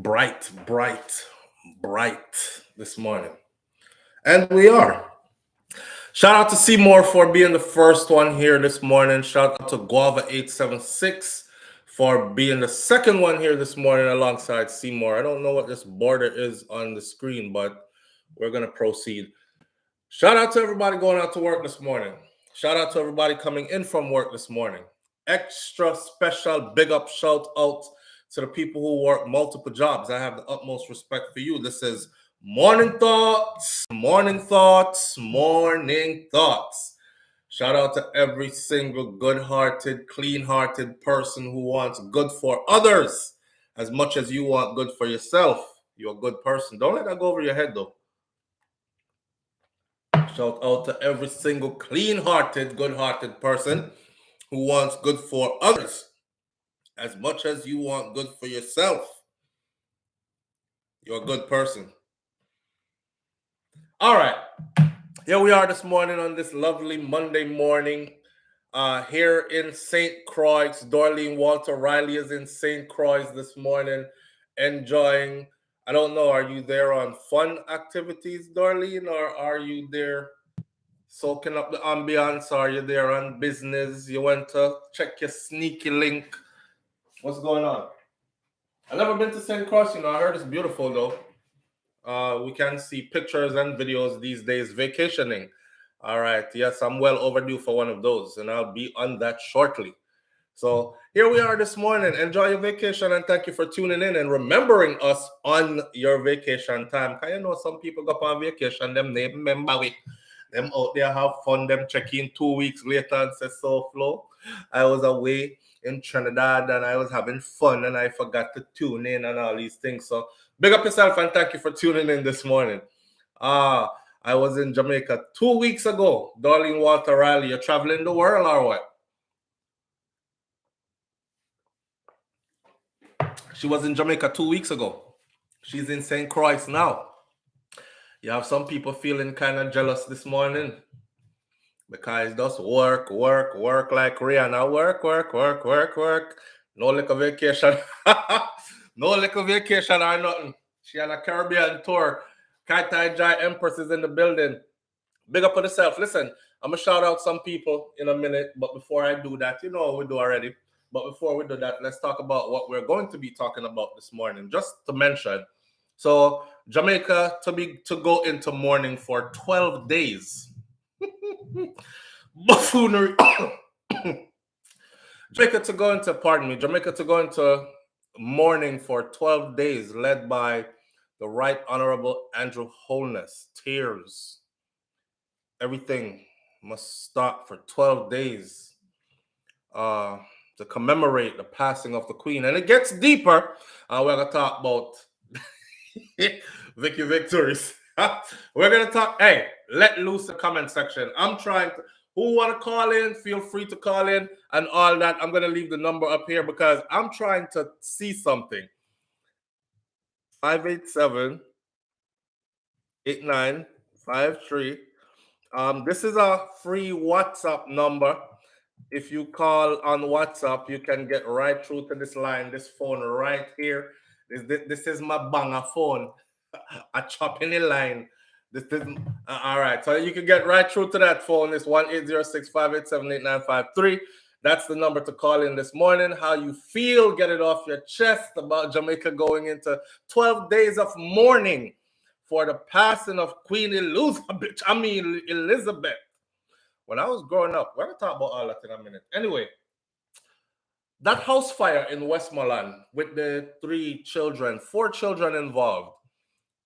bright, bright, bright this morning. And we are. Shout out to Seymour for being the first one here this morning. Shout out to Guava876 for being the second one here this morning alongside Seymour. I don't know what this border is on the screen, but we're going to proceed. Shout out to everybody going out to work this morning. Shout out to everybody coming in from work this morning. Extra special big up shout out to the people who work multiple jobs. I have the utmost respect for you. This is Morning Thoughts, Morning Thoughts, Morning Thoughts. Shout out to every single good-hearted, clean-hearted person who wants good for others as much as you want good for yourself. You're a good person. Don't let that go over your head, though. Shout out to every single clean-hearted, good-hearted person who wants good for others as much as you want good for yourself. You're a good person. All right. Here we are this morning on this lovely Monday morning here in St. Croix. Darlene Walter Riley is in St. Croix this morning enjoying, I don't know, are you there on fun activities, Darlene, or are you there soaking up the ambiance? Are you there on business? You went to check your sneaky link? What's going on? I've never been to St. Croix, I heard it's beautiful though. We can see pictures and videos these days vacationing. All right. Yes, I'm well overdue for one of those, and I'll be on that shortly. So here we are this morning. Enjoy your vacation, and thank you for tuning in and remembering us on your vacation time. Because you know some people go on vacation, them they remember we. Them out there have fun, them check in 2 weeks later and say, SouFLo, I was away in Trinidad and I was having fun and I forgot to tune in and all these things. So big up yourself and thank you for tuning in this morning. I was in Jamaica 2 weeks ago. Darlene Walter Riley, you're traveling the world or what? She was in Jamaica 2 weeks ago. She's in St. Croix now. You have some people feeling kind of jealous this morning because just work like Rihanna. Work. No little vacation. No little vacation or nothing. She on a Caribbean tour. Kai Jai Empress is in the building. Big up on yourself. Listen, I'm going to shout out some people in a minute. But before I do that, you know what we do already. But before we do that, let's talk about what we're going to be talking about this morning. Just to mention. So Jamaica to go into mourning for 12 days. Buffoonery. Jamaica to go into mourning for 12 days, led by the Right Honorable Andrew Holness. Tears. Everything must stop for 12 days to commemorate the passing of the Queen. And it gets deeper. We're going to talk about Vicky Victories. We're going to talk. Hey, let loose the comment section. I'm trying to. Who want to call in, feel free to call in and all that. I'm going to leave the number up here because I'm trying to see something. 587-8953. This is a free WhatsApp number. If you call on WhatsApp, you can get right through to this line, this phone right here. This is my banger phone. A chopping the line. This is all right. So you can get right through to that phone. It's 1-806-587-8953. That's the number to call in this morning. How you feel? Get it off your chest about Jamaica going into 12 days of mourning for the passing of Queen Elizabeth. When I was growing up, we're going to talk about all that in a minute. Anyway, that house fire in Westmorland with the 4 children involved.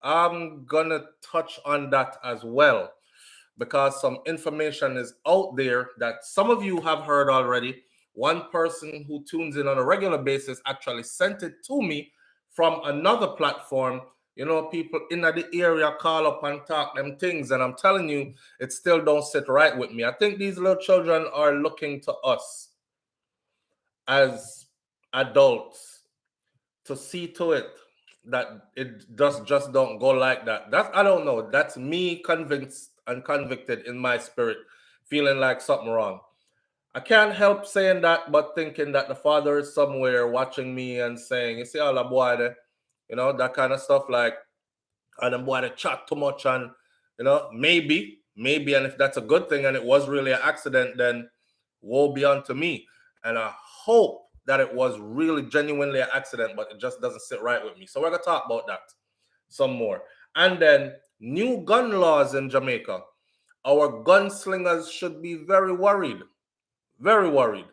I'm going to touch on that as well because some information is out there that some of you have heard already. One person who tunes in on a regular basis actually sent it to me from another platform. You know, people in the area call up and talk them things, and I'm telling you, it still don't sit right with me. I think these little children are looking to us as adults to see to it that it just don't go like that. That's, I don't know. That's me convinced and convicted in my spirit, feeling like something wrong. I can't help saying that, but thinking that the Father is somewhere watching me and saying, you see all the boy there, You know, that kind of stuff. Like, and them boy they chat too much, and you know, maybe, and if that's a good thing and it was really an accident, then woe be unto me. And I hope that it was really genuinely an accident, but it just doesn't sit right with me. So we're gonna talk about that some more. And then new gun laws in Jamaica. Our gunslingers should be very worried. Very worried.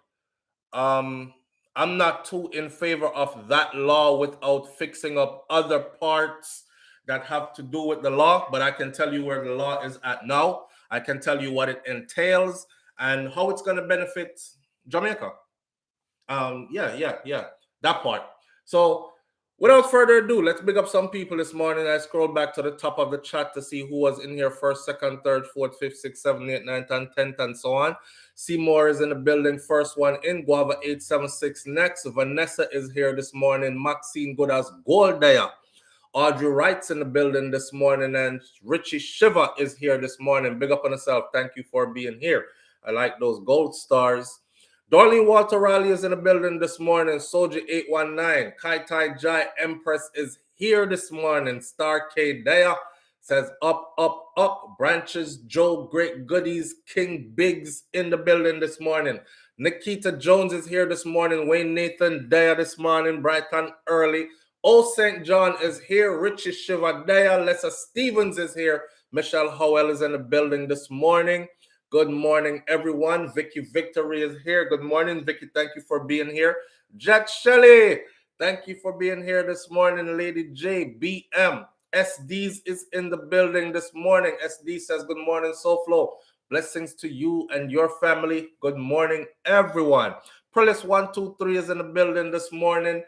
I'm not too in favor of that law without fixing up other parts that have to do with the law, but I can tell you where the law is at now. I can tell you what it entails and how it's going to benefit Jamaica. Yeah, that part. So without further ado, let's big up some people this morning. I scrolled back to the top of the chat to see who was in here first, second, third, fourth, fifth, sixth, seventh, eighth, ninth, and 10th, and so on. Seymour is in the building, first one in. Guava 876 next. Vanessa is here this morning. Maxine good as gold there. Audrey Wright's in the building this morning, and Richie Shiva is here this morning. Big up on yourself. Thank you for being here. I like those gold stars. Darlene Walter Riley is in the building this morning. Soldier 819. Kai Tai Jai Empress is here this morning. Star K Daya says up, up, up. Branches Joe Great Goodies. King Biggs in the building this morning. Nikita Jones is here this morning. Wayne Nathan Daya this morning. Bright and early. Old St. John is here. Richie Shiva Daya. Lessa Stevens is here. Michelle Howell is in the building this morning. Good morning, everyone. Vicky Victory is here. Good morning, Vicky. Thank you for being here. Jack Shelley, thank you for being here this morning. Lady J, BM. SDs is in the building this morning. SD says, good morning, SouFlo. Blessings to you and your family. Good morning, everyone. Prillis 123 is in the building this morning.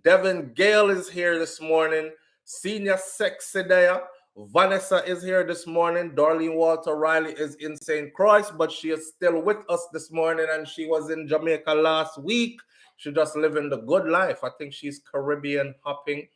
Devin Gale is here this morning. Senior Sexy there. Vanessa is here this morning. Darlene Walter Riley is in St. Croix, but she is still with us this morning, and she was in Jamaica last week. She just living the good life. I think she's Caribbean hopping.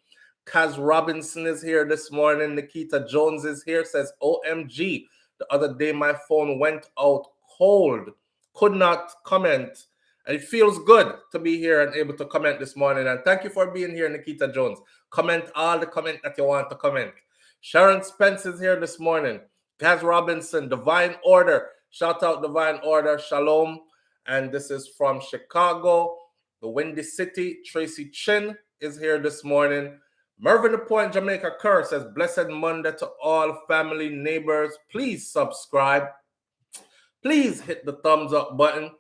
Kaz Robinson is here this morning. Nikita Jones is here, says, OMG. The other day my phone went out cold. Could not comment. And it feels good to be here and able to comment this morning. And thank you for being here, Nikita Jones. Comment all the comment that you want to comment. Sharon Spence is here this morning. Kaz Robinson, Divine Order. Shout out Divine Order. Shalom. And this is from Chicago, the Windy City. Tracy Chin is here this morning. Mervyn the Point, Jamaica Kerr says, blessed Monday to all family, neighbors. Please subscribe. Please hit the thumbs up button.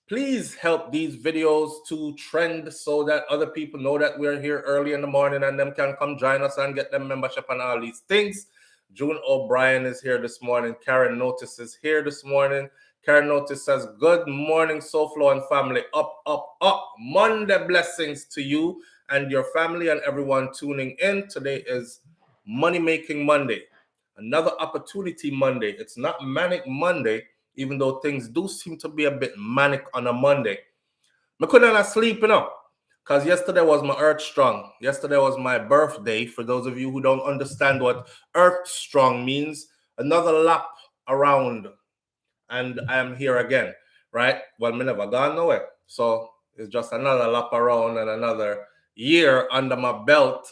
Please help these videos to trend so that other people know that we're here early in the morning and them can come join us and get them membership and all these things. June O'Brien is here this morning. Karen Notice is here this morning. Karen Notice says, good morning, SouFlo and family. Up, up, up. Monday blessings to you and your family and everyone tuning in. Today is Money Making Monday. Another opportunity Monday. It's not Manic Monday, even though things do seem to be a bit manic on a Monday. I couldn't sleep, because yesterday was my Earth Strong. Yesterday was my birthday. For those of you who don't understand what Earth Strong means, another lap around, and I am here again, right? Well, me never gone nowhere. So it's just another lap around and another year under my belt.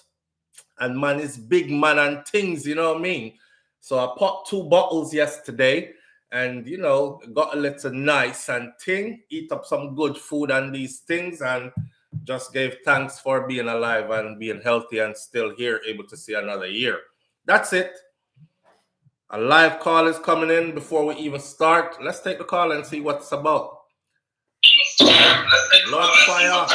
And man, it's big man and things, you know what I mean? So I popped 2 bottles yesterday. And, got a little nice and thing, eat up some good food and these things, and just gave thanks for being alive and being healthy and still here, able to see another year. That's it. A live call is coming in before we even start. Let's take the call and see what it's about. Lord Fire.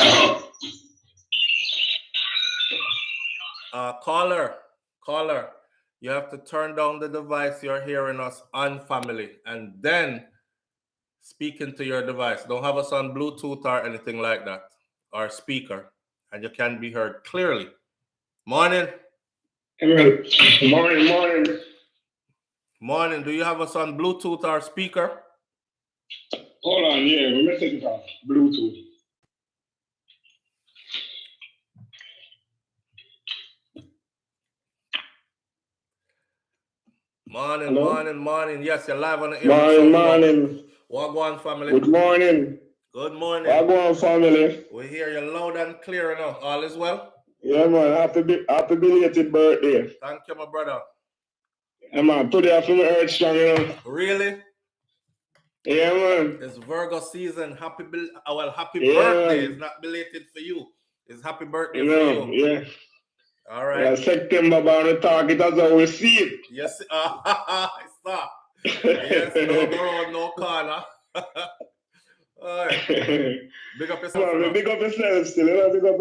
Caller. You have to turn down the device you're hearing us on, family, and then speak into your device. Don't have us on Bluetooth or anything like that, or speaker, and you can be heard clearly. Morning. Morning. Do you have us on Bluetooth or speaker? Hold on, yeah. Let me take it off. Bluetooth. Morning, hello? morning. Yes, you're live on the air. Morning. Wagwan family. Good morning. Good morning. Wagwan family. We hear you loud and clear enough. All is well? Yeah, man. Happy belated birthday. Thank you, my brother. Yeah, man. Today I feel earth strong, you know. Really? Yeah, man. It's Virgo season. Happy birthday. Man. It's not belated for you. It's happy birthday You for know, you. yeah. All right. Yeah, September bound to target, that's how we see it. Yes. Stop. Yes. No go around, no corner. All right. Big up yourself. Man, big up yourself still. You know, big up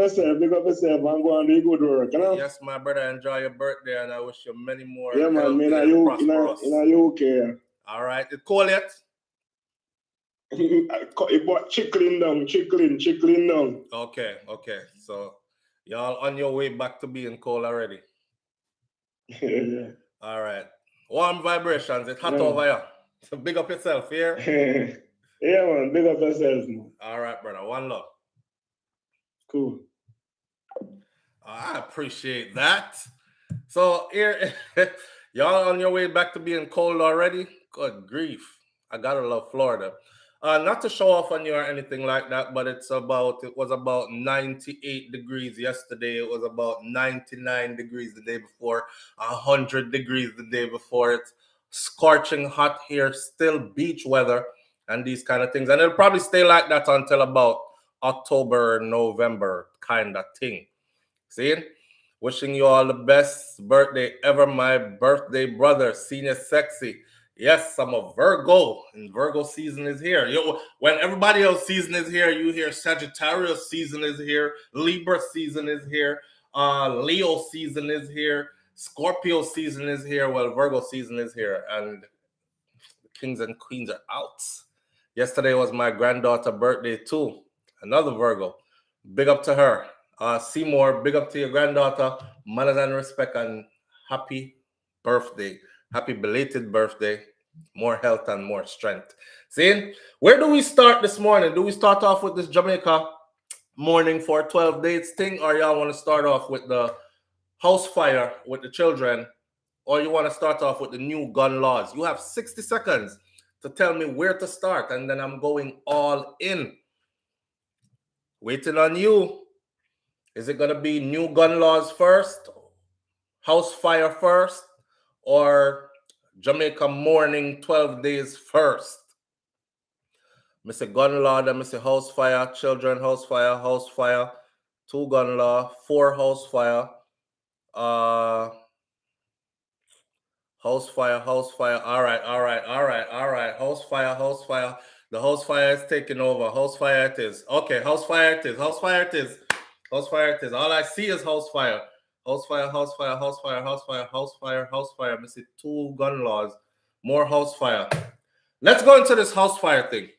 yourself. I'm going to do good work. You know? Yes, my brother. Enjoy your birthday, and I wish you many more. Yeah, man. Healthy and prosperous. In a UK. All right. It's cold yet? Trickling down. Okay. So y'all on your way back to being cold already. Yeah. All right. Warm vibrations. It's hot over here. So big up yourself here. Yeah, man. Big up yourself, man. All right, brother. One love. Cool. I appreciate that. So here, y'all on your way back to being cold already? Good grief. I gotta love Florida. Not to show off on you or anything like that, but it was about 98 degrees yesterday. It was about 99 degrees the day before, 100 degrees the day before. It's scorching hot here, still beach weather and these kind of things. And it'll probably stay like that until about October, November kind of thing. See? Wishing you all the best birthday ever, my birthday brother, Senior Sexy. Yes, I'm a Virgo, and Virgo season is here. When everybody else season is here, you hear Sagittarius season is here, Libra season is here, Leo season is here, Scorpio season is here. Well, Virgo season is here, and the kings and queens are out. Yesterday was my granddaughter's birthday too. Another Virgo. Big up to her. Seymour, big up to your granddaughter. Manners and respect, and happy birthday. Happy belated birthday. More health and more strength. See, where do we start this morning? Do we start off with this Jamaica Mourning for 12 dates thing, or y'all want to start off with the house fire with the children, or you want to start off with the new gun laws? You have 60 seconds to tell me where to start, and then I'm going all in. Waiting on you. Is it going to be new gun laws first, house fire first, or Jamaica Mourning 12 days first? Mr. Gun law, then Mr. house fire, children house fire, 2 gun law, 4 house fire, house fire. All right. House fire. The house fire is taking over. House fire it is. Okay, house fire it is. All I see is house fire. House fire. I see 2 gun laws, more house fire. Let's go into this house fire thing.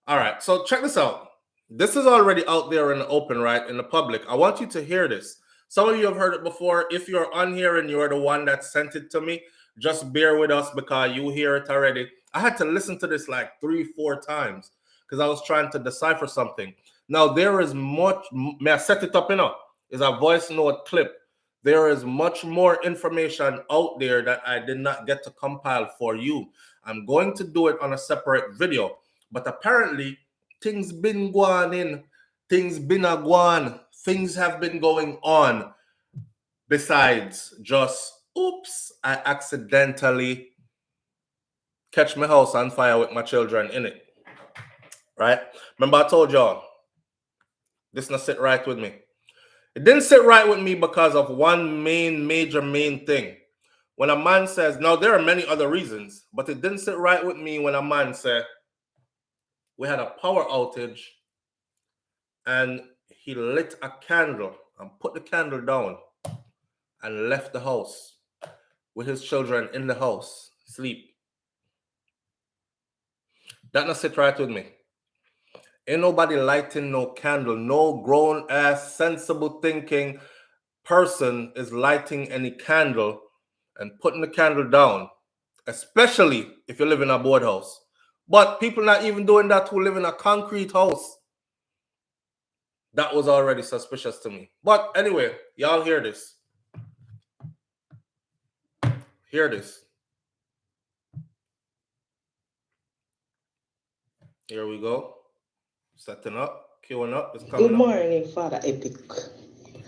All right, so check this out. This is already out there in the open, right, in the public. I want you to hear this. Some of you have heard it before. If you're on here and you're the one that sent it to me, just bear with us because you hear it already. I had to listen to this like 3-4 times because I was trying to decipher something. Now, there is much, may I set it up enough? Is a voice note clip. There is much more information out there that I did not get to compile for you. I'm going to do it on a separate video. But apparently, things been going in, things been a going, things have been going on. Besides just, oops, I accidentally catch my house on fire with my children in it. Right? Remember I told y'all, this not sit right with me. It didn't sit right with me because of one major thing. When a man says, now there are many other reasons, but it didn't sit right with me when a man said, we had a power outage and he lit a candle and put the candle down and left the house with his children in the house, sleep. That not sit right with me. Ain't nobody lighting no candle. No grown-ass, sensible thinking person is lighting any candle and putting the candle down, especially if you live in a board house. But people not even doing that who live in a concrete house. That was already suspicious to me. But anyway, y'all hear this. Hear this. Here we go. Setting up, queuing up. Good morning, Father Epic.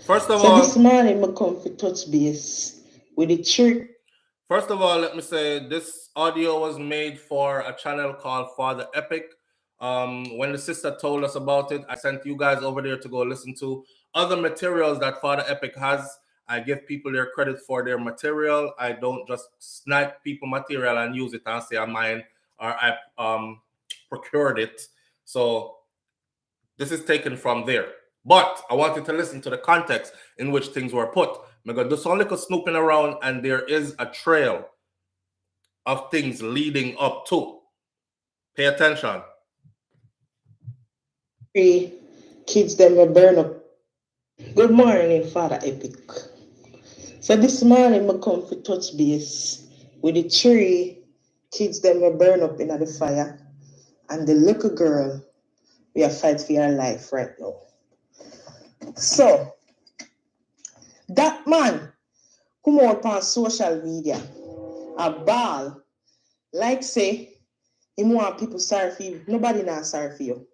First of So all, this morning, I come to touch base with the church. First of all, let me say this audio was made for a channel called Father Epic. When the sister told us about it, I sent you guys over there to go listen to other materials that Father Epic has. I give people their credit for their material. I don't just snipe people material and use it and say I'm mine or I procured it. So this is taken from there. But I wanted to listen to the context in which things were put. I'm going to do some little snooping around, and there is a trail of things leading up to. Pay attention. 3 kids them will burn up. Good morning, Father Epic. So this morning, I come to touch base with the 3 kids them will burn up in the fire, and the little girl we are fighting for her life right now. So that man come out on social media, a ball, like say, him want people sorry for you. Nobody not sorry for you.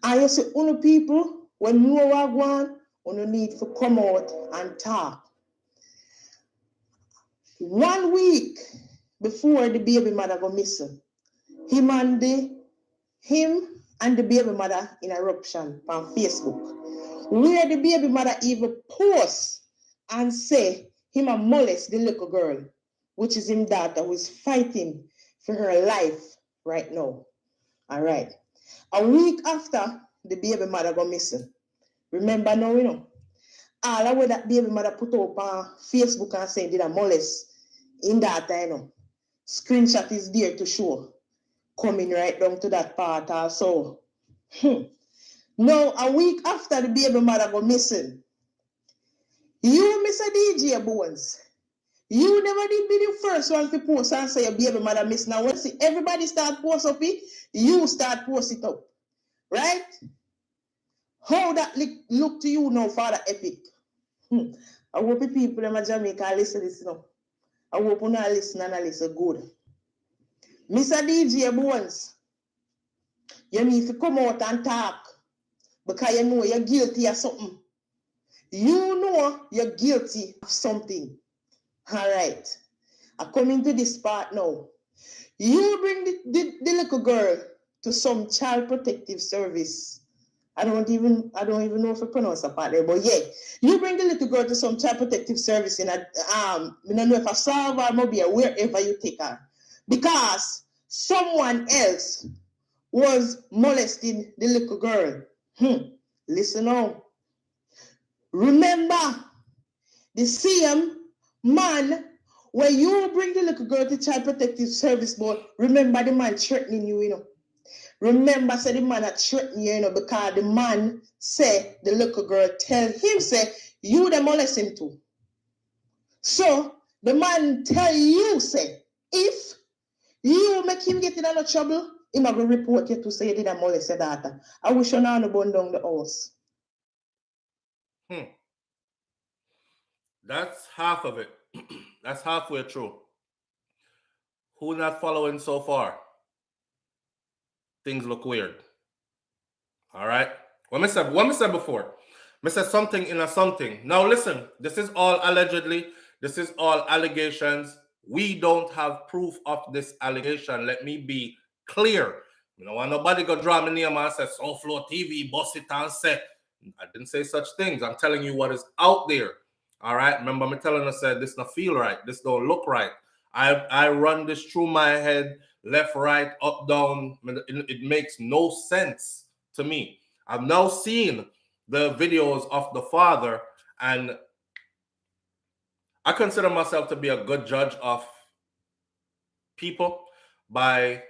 And you see, only people, when you are one, you need to come out and talk. 1 week before the baby mother go missing, him and the baby mother in eruption on Facebook, where the baby mother even post and say him a molest the little girl, which is him daughter, who is fighting for her life right now. All right. A week after the baby mother go missing, remember now, you know, all the way that baby mother put up on Facebook and say did a molest in that, you know, screenshot is there to show, coming right down to that part also. Now, a week after the baby mother go missing, you, Mr. DJ Bones, you never did be the first one to post and say your baby mother missing. Now, when see everybody start post up it, you start post it up. Right? How that look to you now, Father Epic? I hope the people in Jamaica listen to this now. I hope you not listen and listen good. Mr. DJ Bones, you need to come out and talk because you know you're guilty of something. You know you're guilty of something. All right. I come into this part now. You bring the little girl to some child protective service. I don't even know if I pronounce that part there, but yeah, you bring the little girl to some child protective service in a I don't know if I solve or maybe wherever you take her, because someone else was molesting the little girl. Listen on. Remember the same man where you bring the little girl to child protective service, but remember the man threatening you, you know. Remember, say the man that threatened you, you know, because the man say the little girl tell him, say, you the molest him too. So the man tell you, say, if you make him get in a trouble, he might go report you to say you did a molest your daughter. I wish you not burn down the house. That's half of it. That's halfway through. Who not following so far? Things look weird. All right. What I said before. I said something in a something. Now listen, this is all allegedly. This is all allegations. We don't have proof of this allegation. Let me be clear. You know, nobody go draw me name and say SouFLoTV, boss it and say. I didn't say such things. I'm telling you what is out there. All right. Remember me telling us that this not feel right. This don't look right. I run this through my head, left, right, up, down. It makes no sense to me. I've now seen the videos of the father, and I consider myself to be a good judge of people by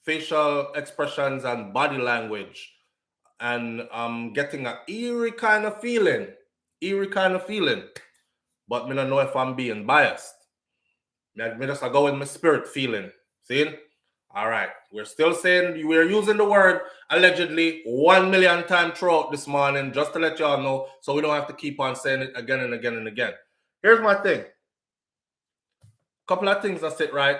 facial expressions and body language, and I'm getting an eerie kind of feeling. But I don't know if I'm being biased. I just go with my spirit feeling. See? All right. We're still saying we're using the word allegedly 1 million times throughout this morning, just to let y'all know, so we don't have to keep on saying it again and again and again. Here's my thing. Couple of things that sit right.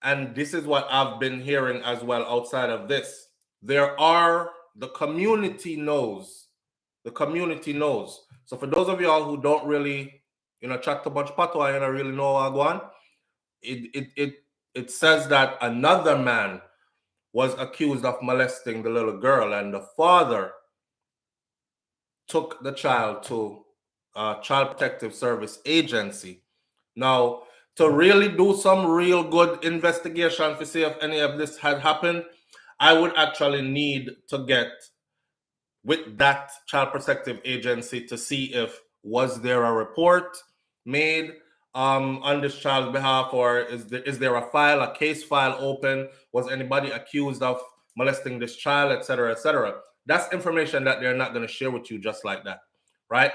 And this is what I've been hearing as well outside of this. The community knows The community knows. So for those of y'all who don't really, chat too much patois, you don't really know what going on, it says that another man was accused of molesting the little girl, and the father took the child to a Child Protective Service agency. Now, to really do some real good investigation to see if any of this had happened, I would actually need to get with that Child Protective Agency to see if was there a report made on this child's behalf, or is there a case file open? Was anybody accused of molesting this child, etc., etc.? That's information that they're not going to share with you just like that, right?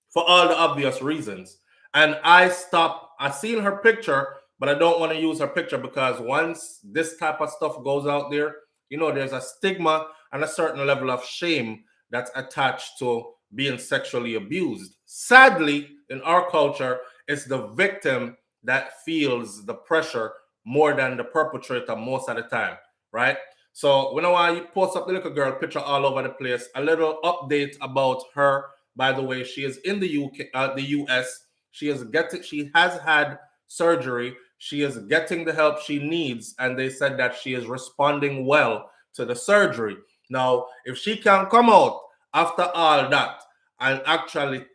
For all the obvious reasons. And I seen her picture, but I don't want to use her picture because once this type of stuff goes out there, there's a stigma and a certain level of shame that's attached to being sexually abused. Sadly, in our culture, it's the victim that feels the pressure more than the perpetrator most of the time, right? So when I post up the little girl picture all over the place, a little update about her. By the way, she is in the UK, the US. She has had surgery. She is getting the help she needs, and they said that she is responding well to the surgery. Now, if she can come out after all that and actually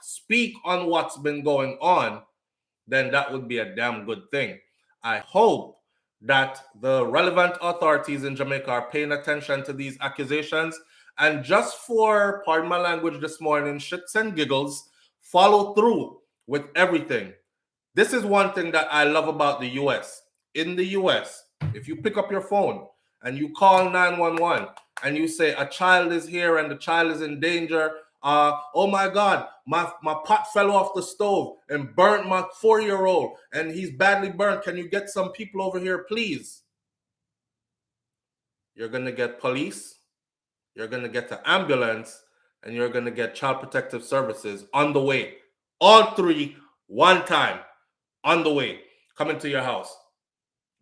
speak on what's been going on, then that would be a damn good thing. I hope that the relevant authorities in Jamaica are paying attention to these accusations, and just for, pardon my language this morning, shits and giggles, follow through with everything. This is one thing that I love about the US. In the US, if you pick up your phone and you call 911 and you say a child is here and the child is in danger, oh my God, my pot fell off the stove and burnt my 4-year-old and he's badly burnt. Can you get some people over here, please? You're going to get police, you're going to get the ambulance, and you're going to get Child Protective Services on the way. All three, one time, on the way, coming to your house.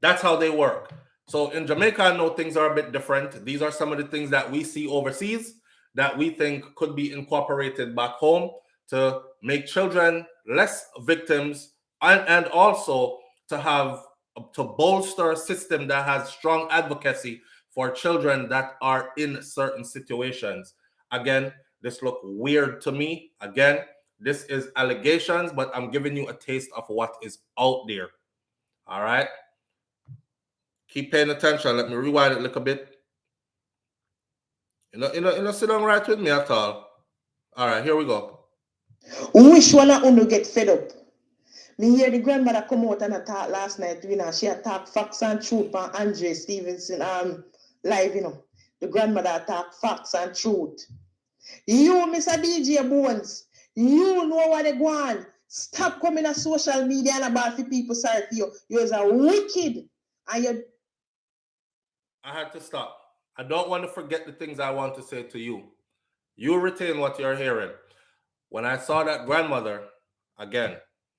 That's how they work. So in Jamaica, I know things are a bit different. These are some of the things that we see overseas that we think could be incorporated back home to make children less victims, and also to bolster a system that has strong advocacy for children that are in certain situations. Again, this look weird to me. Again, this is allegations, but I'm giving you a taste of what is out there. All right? Keep paying attention. Let me rewind it a little bit. You know, sit down right with me at all. All right, here we go. Which one of you get fed up? Me hear the grandmother come out and attack last night. She attacked facts and truth on Andre Stevenson live. The grandmother attacked facts and truth. You, Mr. DJ Bones, you know what they want. Stop coming on social media and about for people sorry for you. You're a wicked. And you. I had to stop. I don't want to forget the things I want to say to you. You retain what you're hearing. When I saw that grandmother, again,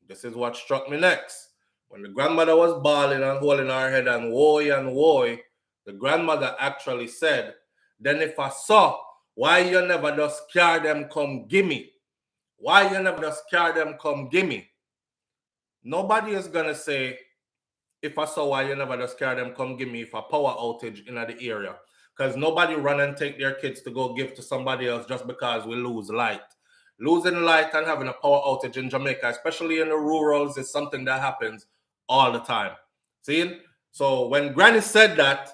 this is what struck me next. When the grandmother was bawling and holding her head and woe, the grandmother actually said, then if I saw, why you never just scare them come gimme? Why you never just scare them come gimme? Nobody is going to say, if I saw why you never just scare them come gimme if a power outage in the area. Because nobody run and take their kids to go give to somebody else just because we lose light. Losing light and having a power outage in Jamaica, especially in the rurals, is something that happens all the time. See? So when Granny said that,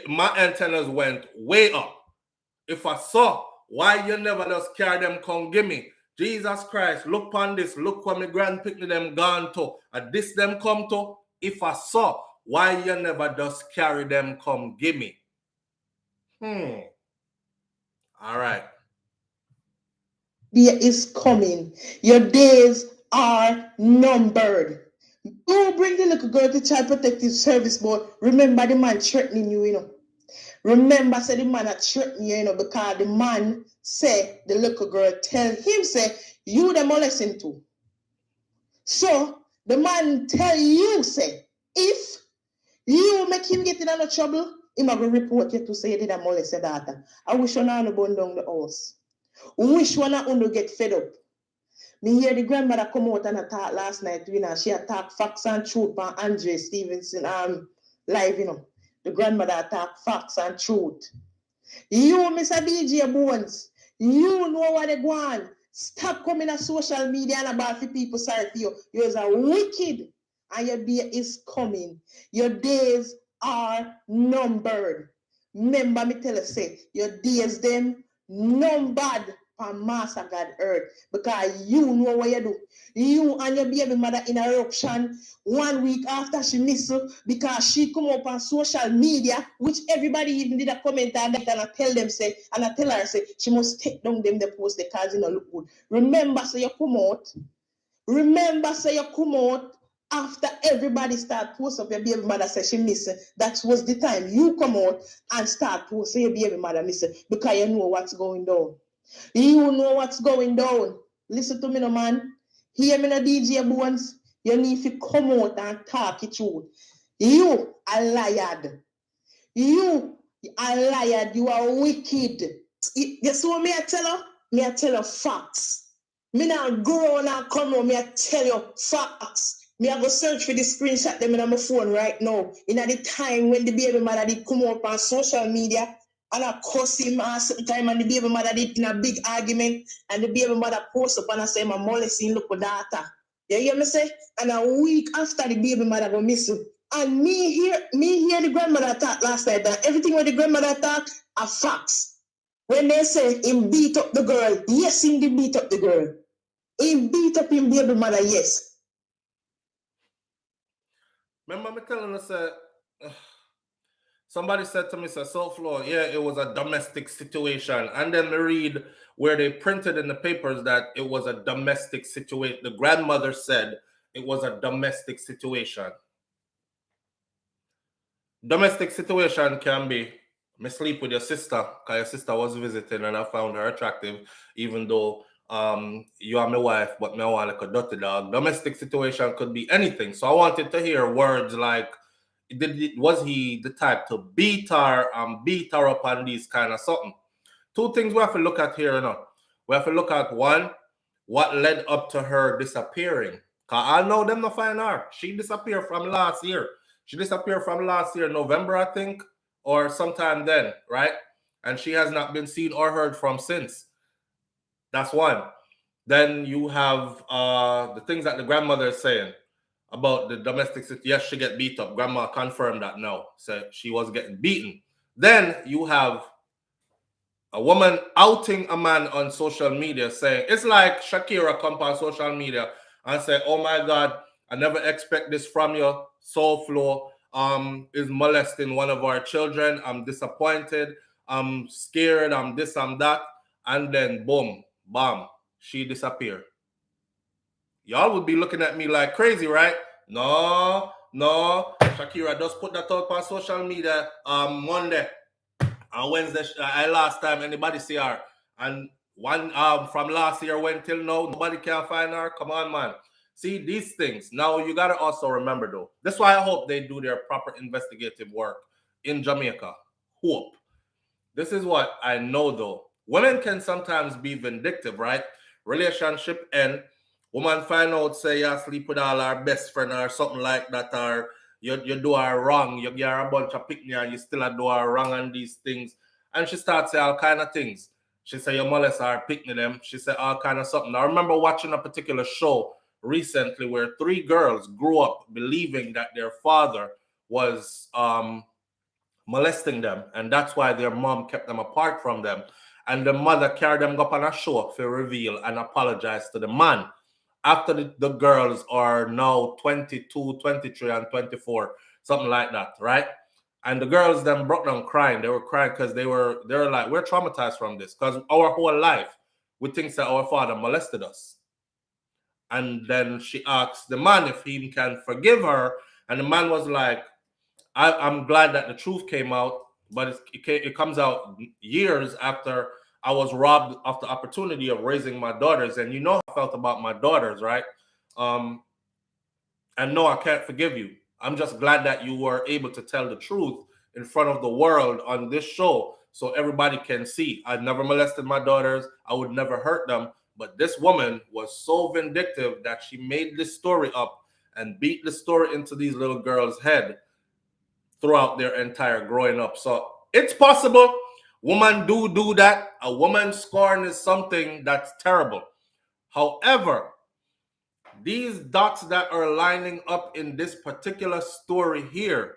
my antennas went way up. If I saw, why you never just carry them come give me? Jesus Christ, look upon this. Look where my grand picnic them gone to. And this them come to. If I saw, why you never just carry them come give me? All right. Day is coming. Your days are numbered. Don't bring the little girl to Child Protective Service Board. Remember the man threatening you, Remember, say the man that threatening you, because the man say the little girl tell him, say, you the molesting too. So the man tell you, say, if you make him get in trouble, him a go report you to say you did a molest your daughter. I wish one no burn down the house. Wish one undo get fed up. Me hear the grandmother come out and talk last night, you know, she attacked facts and truth on Andre Stevenson live, you know. The grandmother attacked facts and truth. You, Mr. DJ Bones, you know what they want. Stop coming on social media and about for people sorry for you. You're a wicked and your day is coming. Your days are numbered. Remember me tell you, say, your days them numbered from Master God earth because you know what you do. You and your baby mother in eruption 1 week after she missed you because she come up on social media, which everybody even did a comment on that and I tell them say, and I tell her say she must take down them the post because you know look good. Remember say you come out. Remember say you come out after everybody start post up your baby mother say she missing. That was the time you come out and start post say your baby mother missing because you know what's going down. You know what's going down. Listen to me, no man. Hear me, no DJ Bones. You need to come out and talk it through. You are liar. You are liar. You are wicked. You see what me I tell you? Me I tell you facts. Me not grow and come on. Me I tell you facts. Me I go search for the screenshot them on my phone right now. In the time when the baby mother did come up on social media. And I cuss him at certain time and the baby mother did in a big argument and the baby mother post up and I say my molesting look with data. You hear me say? And a week after the baby mother go missing. And me hear the grandmother talk last night that everything when the grandmother talk are facts. When they say him beat up the girl, yes, him did beat up the girl. Him beat up him baby mother, yes. Remember me telling us somebody said to me, SouFLo, yeah, it was a domestic situation. And then we read where they printed in the papers that it was a domestic situation. The grandmother said it was a domestic situation. Domestic situation can be, me sleep with your sister, because your sister was visiting and I found her attractive, even though you are my wife, but me want like a dirty dog. Domestic situation could be anything. So I wanted to hear words like, was he the type to beat her up on these kind of something? Two things we have to look at here, you know. We have to look at one, what led up to her disappearing. Because I know them to find her. She disappeared from last year. She disappeared from last year, November, I think, or sometime then, right? And she has not been seen or heard from since. That's one. Then you have the things that the grandmother is saying about the domestic situation. Yes, she get beat up. Grandma confirmed that now. So she was getting beaten. Then you have a woman outing a man on social media saying, it's like Shakira come on social media and say, oh my God, I never expect this from you. SouFLo is molesting one of our children. I'm disappointed. I'm scared. I'm this, I'm that. And then boom, bam, she disappeared. Y'all would be looking at me like crazy, right? No. Shakira just put that out on social media Monday and Wednesday. Last time anybody see her. And one from last year went till now, nobody can find her. Come on, man. See these things. Now you gotta also remember though. That's why I hope they do their proper investigative work in Jamaica. Hope. This is what I know though. Women can sometimes be vindictive, right? Relationship end. Woman find out, say you sleep with all our best friend or something like that, or you do her wrong, you get her a bunch of picnic and you still do her wrong on these things. And she starts saying all kind of things. She say you molest her, picnic them. She say all kind of something. I remember watching a particular show recently where 3 girls grew up believing that their father was molesting them, and that's why their mom kept them apart from them. And the mother carried them up on a show to reveal and apologize to the man. After the girls are now 22, 23, and 24, something like that, right? And the girls then broke down crying. They were crying because they were like, we're traumatized from this because our whole life we think that our father molested us. And then she asked the man if he can forgive her, and the man was like, I'm glad that the truth came out, but it comes out years after I was robbed of the opportunity of raising my daughters. And you know how I felt about my daughters, right? And no, I can't forgive you. I'm just glad that you were able to tell the truth in front of the world on this show so everybody can see. I never molested my daughters. I would never hurt them. But this woman was so vindictive that she made this story up and beat the story into these little girls' head throughout their entire growing up. So it's possible. Women do that. A woman scorn is something that's terrible. However, these dots that are lining up in this particular story here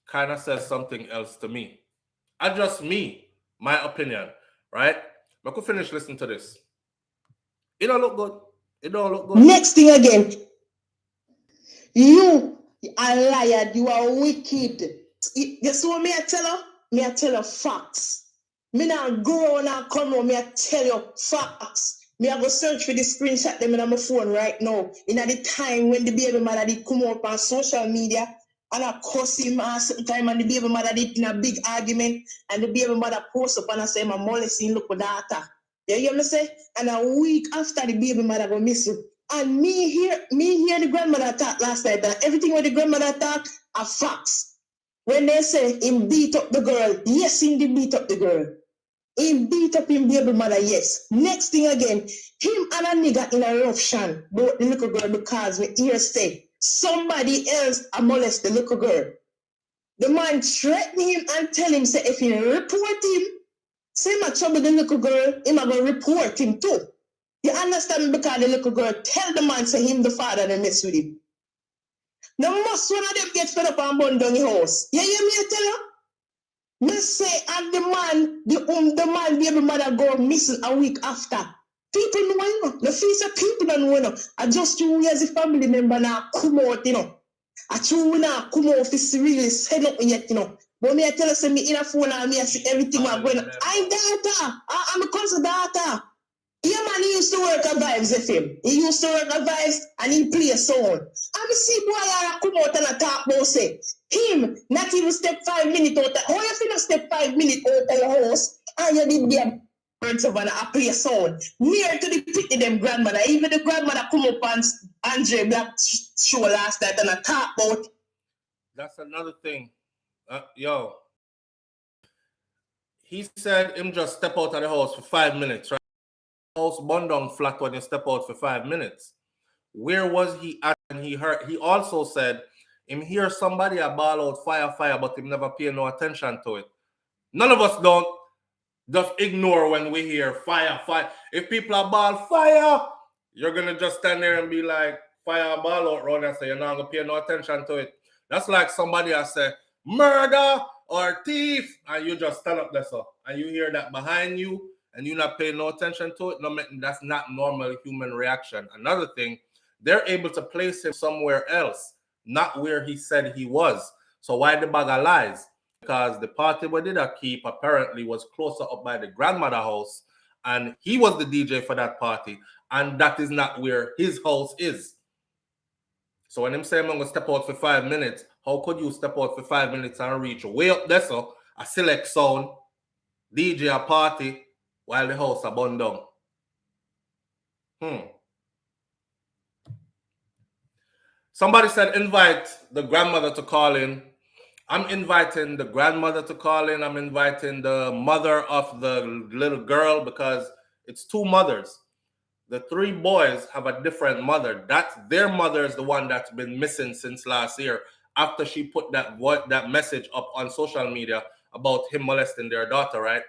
kind of says something else to me. Just me, my opinion, right? I could finish listening to this. It don't look good. It don't look good. Next thing again, you are liar, you are wicked. You see what me I tell her? Me I tell her facts. Me not grow and come on, me I tell you facts. Me I go search for the screenshot them in my phone right now. In the time when the baby mother did come up on social media and I cuss him at certain time and the baby mother did in a big argument and the baby mother post up and I say my molesting look with data. You hear me say? And a week after the baby mother go missing. And me hear the grandmother talk last night that everything when the grandmother talk are facts. When they say him beat up the girl, yes, him did beat up the girl. Him beat up him baby mother, yes. Next thing again, him and a nigga in a eruption about the little girl because we hear say somebody else a molest the little girl. The man threaten him and tell him say if he report him, say my trouble the little girl, him a go report him too. You understand? Because the little girl tell the man say him the father that mess with him. Now most one of them get fed up and burn down the house. You hear me I tell you? Me say and the man baby mother go missing a week after. People know you know. The face of people don't know you know. I just you as a family member now come out, you know. I true now come out if really say nothing yet, you know. But me I tell you say me in a phone and me I see everything going on. I'm data. I'm a cousin data. Yeah, man, he used to work at Vibes FM. He used to work at Vibes and he play a song. And see boy I come out and talk about say him not even step 5 minutes out. How you feel step 5 minutes out of your house and you did be birds of and play a song near to the pity them grandmother. Even the grandmother come up on Andre Black show last night and I talk about. That's another thing. Yo. He said him just step out of the house for 5 minutes, right? House burned down flat when you step out for 5 minutes. Where was he at when he heard? He also said him hear somebody a ball out fire, but him never pay no attention to it. None of us don't just ignore when we hear fire. If people are ball fire, you're gonna just stand there and be like fire ball out around and say you're not gonna pay no attention to it. That's like somebody has said murder or thief, and you just stand up there so and you hear that behind you. And you're not paying no attention to it, no, that's not normal human reaction. Another thing, they're able to place him somewhere else, not where he said he was. So why the bag of lies? Because the party we did keep apparently was closer up by the grandmother house, and he was the DJ for that party, and that is not where his house is. So when him say I'm going to step out for 5 minutes, how could you step out for 5 minutes and reach way up there, so a select sound, DJ a party, while the house are burned down? Somebody said invite the grandmother to call in. I'm inviting the grandmother to call in. I'm inviting the mother of the little girl because it's two mothers. The three boys have a different mother. Their mother is the one that's been missing since last year after she put that message up on social media about him molesting their daughter, right?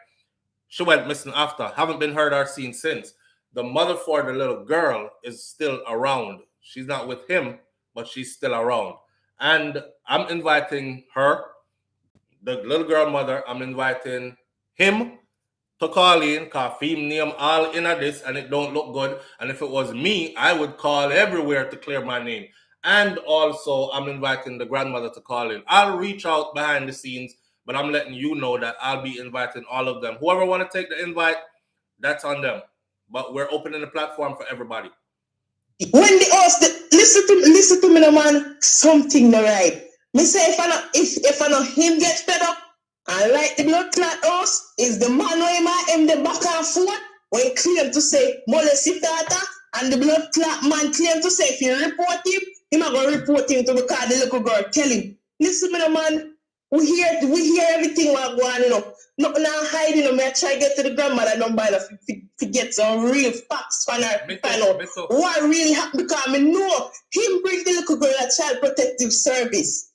She went missing after. Haven't been heard or seen since. The mother for the little girl is still around. She's not with him, but she's still around. And I'm inviting her, the little girl mother, I'm inviting him to call in, because him name all in this and it don't look good. And if it was me, I would call everywhere to clear my name. And also, I'm inviting the grandmother to call in. I'll reach out behind the scenes, but I'm letting you know that I'll be inviting all of them. Whoever want to take the invite, that's on them. But we're opening the platform for everybody. When the host, listen to me, no man, something no right. Me say if I know him get fed up and like the blood clot house is the man who him the back and forth when he claim to say molest his daughter and the blood clot man claim to say if you report him, he might go report him to because the little girl tell him. Listen, man. We hear everything what going, you know. Nothing hiding, you know. Me I try to get to the grandmother number to get some real facts from her to find out what really happened, because I know him bring the little girl a child protective service.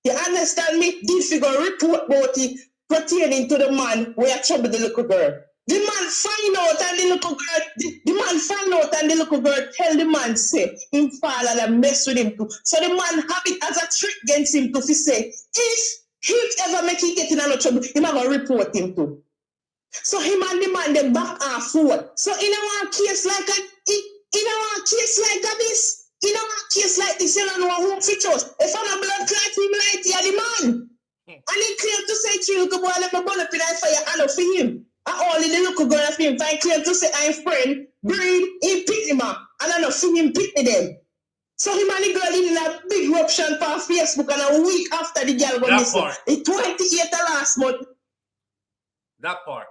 You understand me? This figure report about it pertaining to the man where I trouble the little girl. The man find out and the little girl tell the man say him father that mess with him too. So the man have it as a trick against him to say if he ever make him get in a trouble, him have a report him too. So him and the man they back and forth. So in a case like this, you don't know who features. If I'm a blood clot, him like the man. And he claimed to say to you, go boy, let me burn up in that fire and for him. And only the local girl of him, I claim to say I'm friend, breed, he pick him up. And I know for him pick them. So him and the girl in a big eruption on Facebook, and a week after the girl got missing. The 28th of last month. That part.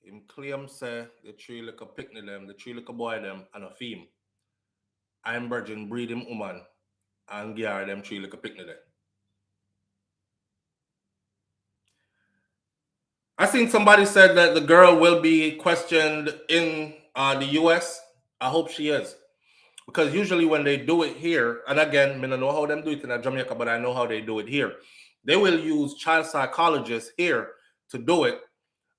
Him claim say the three little picnic them, the three little boy them, and a theme. I'm virgin breed him woman. And gear them three little picnic them. I think somebody said that the girl will be questioned in the US. I hope she is. Because usually when they do it here, and again, I don't know how them do it in Jamaica, but I know how they do it here. They will use child psychologists here to do it.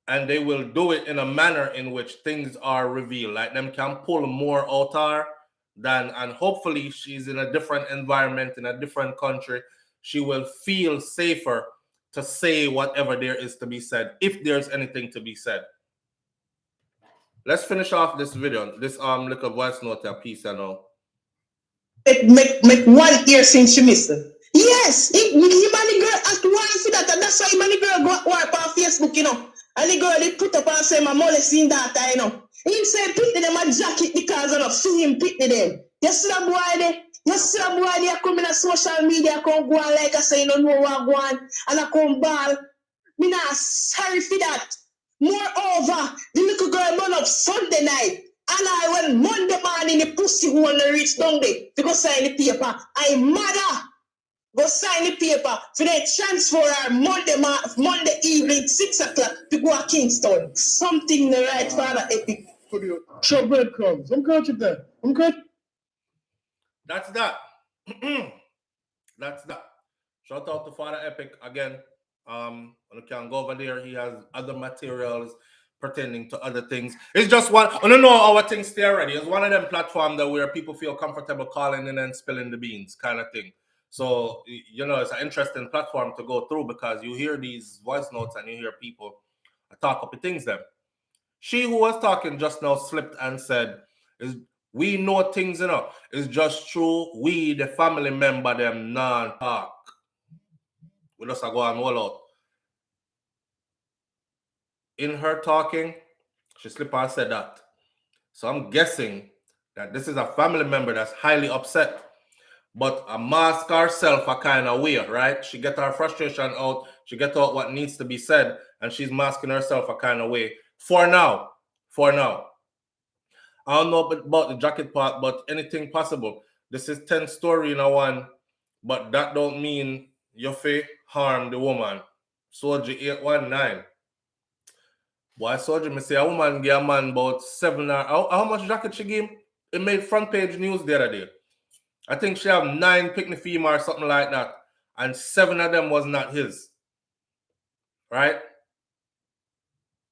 And they will do it in a manner in which things are revealed. Like them can pull more out her than, and hopefully she's in a different environment, in a different country. She will feel safer to say whatever there is to be said, if there's anything to be said. Let's finish off this video, this little voice note piece, I know. Make 1 year since she missed it. Yes, him and the girl asked why for that, and that's why him and the girl go up on Facebook, you know. And the girl they put up and say my molesting that, you know. He say pick them a jacket because I don't see him pick them. You see that boy there? You see that boy there come in a social media, come go on like I say, you don't know what go on, and I come ball. Me not sorry for that. Moreover, the little girl run up Sunday night, and I went Monday morning the pussy who wanna reach down there to go sign the paper. I mother go sign the paper for they transfer her Monday evening 6 o'clock to go to Kingston. Something the right father epic. Show breadcrumbs. I'm good with that. I'm good. That's that. That's that. Shout out to Father Epic again. You can go over there. He has other materials pertaining to other things. It's just one. I don't know our things stay already. It's one of them platforms that where people feel comfortable calling in and spilling the beans, kind of thing. So you know, it's an interesting platform to go through because you hear these voice notes and you hear people talk up the things. Them. She who was talking just now slipped and said, "Is we know things, you know. It's just true. We the family member them non-talk. We just go and all out." In her talking, she slipped and said that. So I'm guessing that this is a family member that's highly upset, but a mask herself a kind of way, right? She get her frustration out, she get out what needs to be said, and she's masking herself a kind of way. For now. I don't know about the jacket part, but anything possible. This is 10 story in a one, but that don't mean you harm the woman. Soldier 819. Boy, Soldier, me say a woman gave a man about 7 or how much jacket she gave him? It made front page news the other day. I think she have 9 picnic female or something like that, and 7 of them was not his. Right?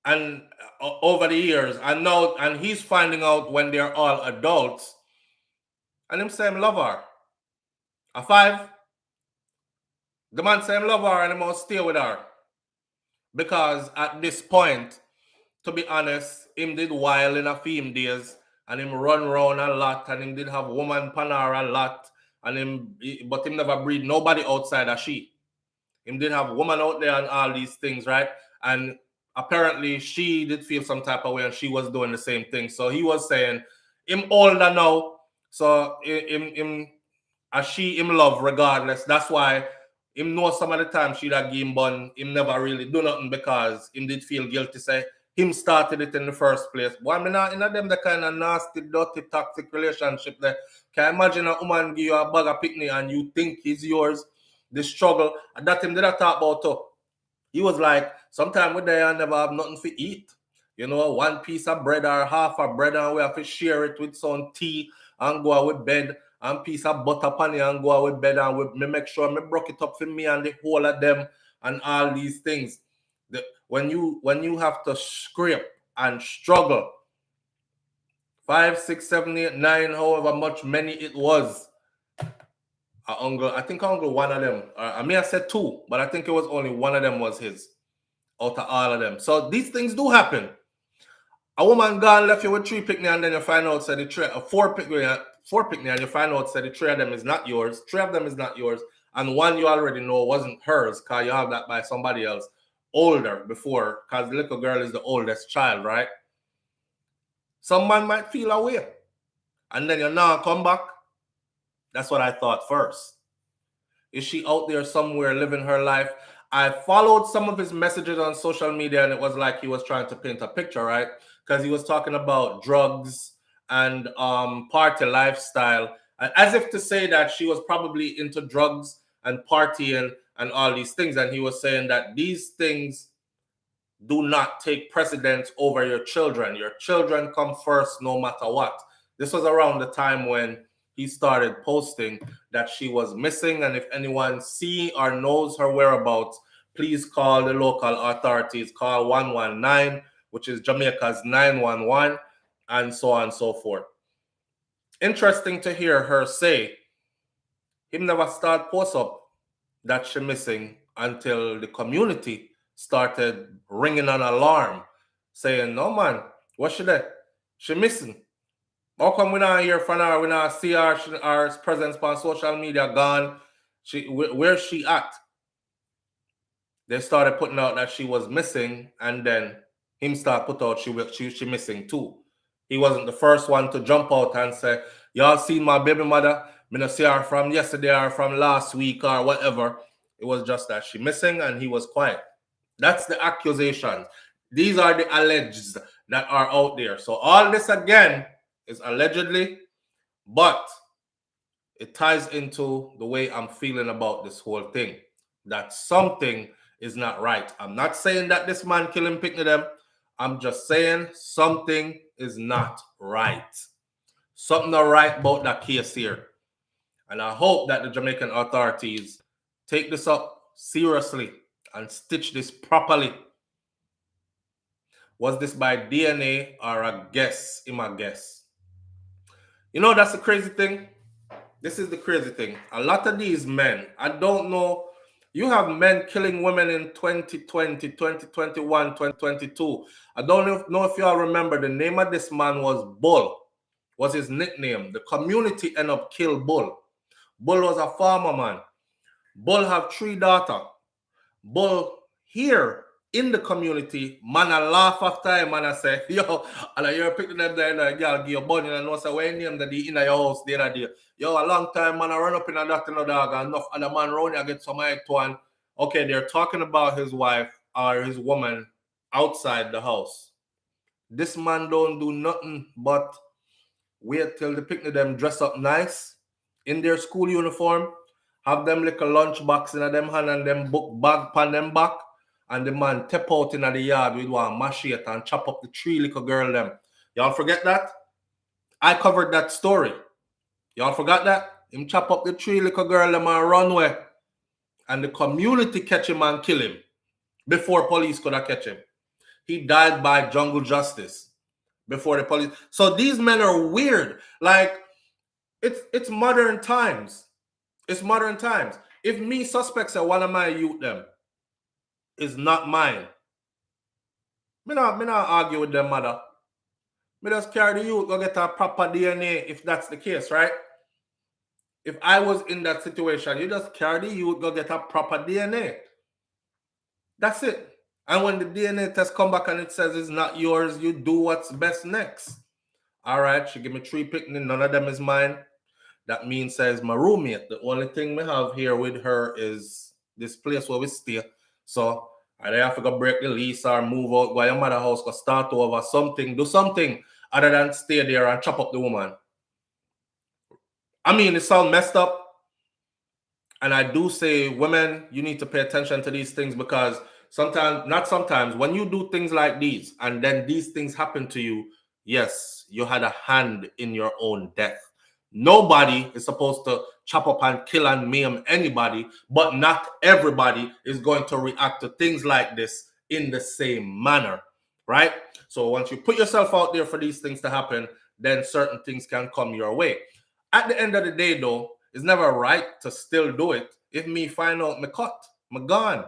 And over the years, and he's finding out when they're all adults, and him say him love her. A 5, the man say him love her and he must stay with her. Because at this point, to be honest, him did while in a film days, and him run around a lot, and him did have woman panar a lot, but him never breed nobody outside of she. Him did have woman out there and all these things, right? And apparently she did feel some type of way and she was doing the same thing. So he was saying, him older now, so him love regardless. That's why him know some of the time she'd have game bun, him never really do nothing because him did feel guilty, say, him started it in the first place. Why me not in them the kind of nasty, dirty, toxic relationship that can imagine a woman give you a bag of picnic and you think he's yours, the struggle, and that him did I talk about too. He was like, sometime with there I never have nothing to eat. You know, one piece of bread or half a bread and we have to share it with some tea and go out with bed, and piece of butter pan and go out with bed, and me make sure me broke it up for me and the whole of them and all these things. When you have to scrape and struggle 5, 6, 7, 8, 9, however much many it was. I think uncle one of them. I mean I said 2, but I think it was only one of them was his out of all of them. So these things do happen. A woman gone left you with 3 picnic and then you find out said the 4 picnic and you find out said the 3 of them is not yours. 3 of them is not yours, and 1 you already know wasn't hers because you have that by somebody else older before, because the little girl is the oldest child, right? Some man might feel away, and then you now come back. That's what I thought first. Is she out there somewhere living her life? I followed some of his messages on social media, and it was like he was trying to paint a picture, right? Because he was talking about drugs and party lifestyle, as if to say that she was probably into drugs and partying and all these things. And he was saying that these things do not take precedence over your children. Your children come first no matter what. This was around the time when he started posting that she was missing, and if anyone see or knows her whereabouts, please call the local authorities. Call 119, which is Jamaica's 911, and so on and so forth. Interesting to hear her say him never start post up that she missing until the community started ringing an alarm, saying, no man, what she there? She missing. How come we not hear from her? We not see her presence on social media gone? Where's she at? They started putting out that she was missing, and then him start put out she missing too. He wasn't the first one to jump out and say, y'all seen my baby mother? Me not see her from yesterday or from last week or whatever. It was just that she missing, and he was quiet. That's the accusations. These are the alleged that are out there. So all this again is allegedly, but it ties into the way I'm feeling about this whole thing, that something is not right. I'm not saying that this man killing picnic them. I'm just saying something is not right. Something not right about that case here. And I hope that the Jamaican authorities take this up seriously and stitch this properly. Was this by DNA or a guess? A guess. You know, that's the crazy thing. This is the crazy thing. A lot of these men, I don't know, you have men killing women in 2020, 2021, 2022. I don't know if you all remember, the name of this man was Bull, was his nickname. The community ended up killing Bull. Bull was a farmer man. Bull have 3 daughters. Bull here in the community, man, I laugh after him and I say, yo, and you're picking them there, and girl give your bunny and know say, where you name that in your house the other day. Yo, a long time, man, I run up in a that dog, and enough other man around here get some to one. Okay, they're talking about his wife or his woman outside the house. This man don't do nothing but wait till the picnic them dress up nice in their school uniform, have them like a lunch box in them hand and them book bag pan them back, and the man step out in the yard with one machete and chop up the 3 little girl them. Y'all forget that? I covered that story. Y'all forgot that? Him chop up the 3 little girl them and run away. And the community catch him and kill him before police could have catch him. He died by jungle justice before the police. So these men are weird. Like, it's modern times. It's modern times. If me suspects that one of my youth them is not mine, me not argue with them mother. Me just carry the youth, go get a proper DNA if that's the case, right? If I was in that situation, you just carry the youth, go get a proper DNA. That's it. And when the DNA test come back and it says it's not yours, you do what's best next. All right, she give me 3 picnic, none of them is mine. That means says my roommate. The only thing we have here with her is this place where we stay. So and they have to go break the lease or move out, go to your mother's house, go start over something, do something other than stay there and chop up the woman. I mean, it sounds messed up. And I do say, women, you need to pay attention to these things because sometimes, not sometimes, when you do things like these and then these things happen to you, yes, you had a hand in your own death. Nobody is supposed to chop up and kill and maim anybody, but not everybody is going to react to things like this in the same manner, right? So once you put yourself out there for these things to happen, then certain things can come your way. At the end of the day, though, it's never right to still do it. If me find out me cut, me gone.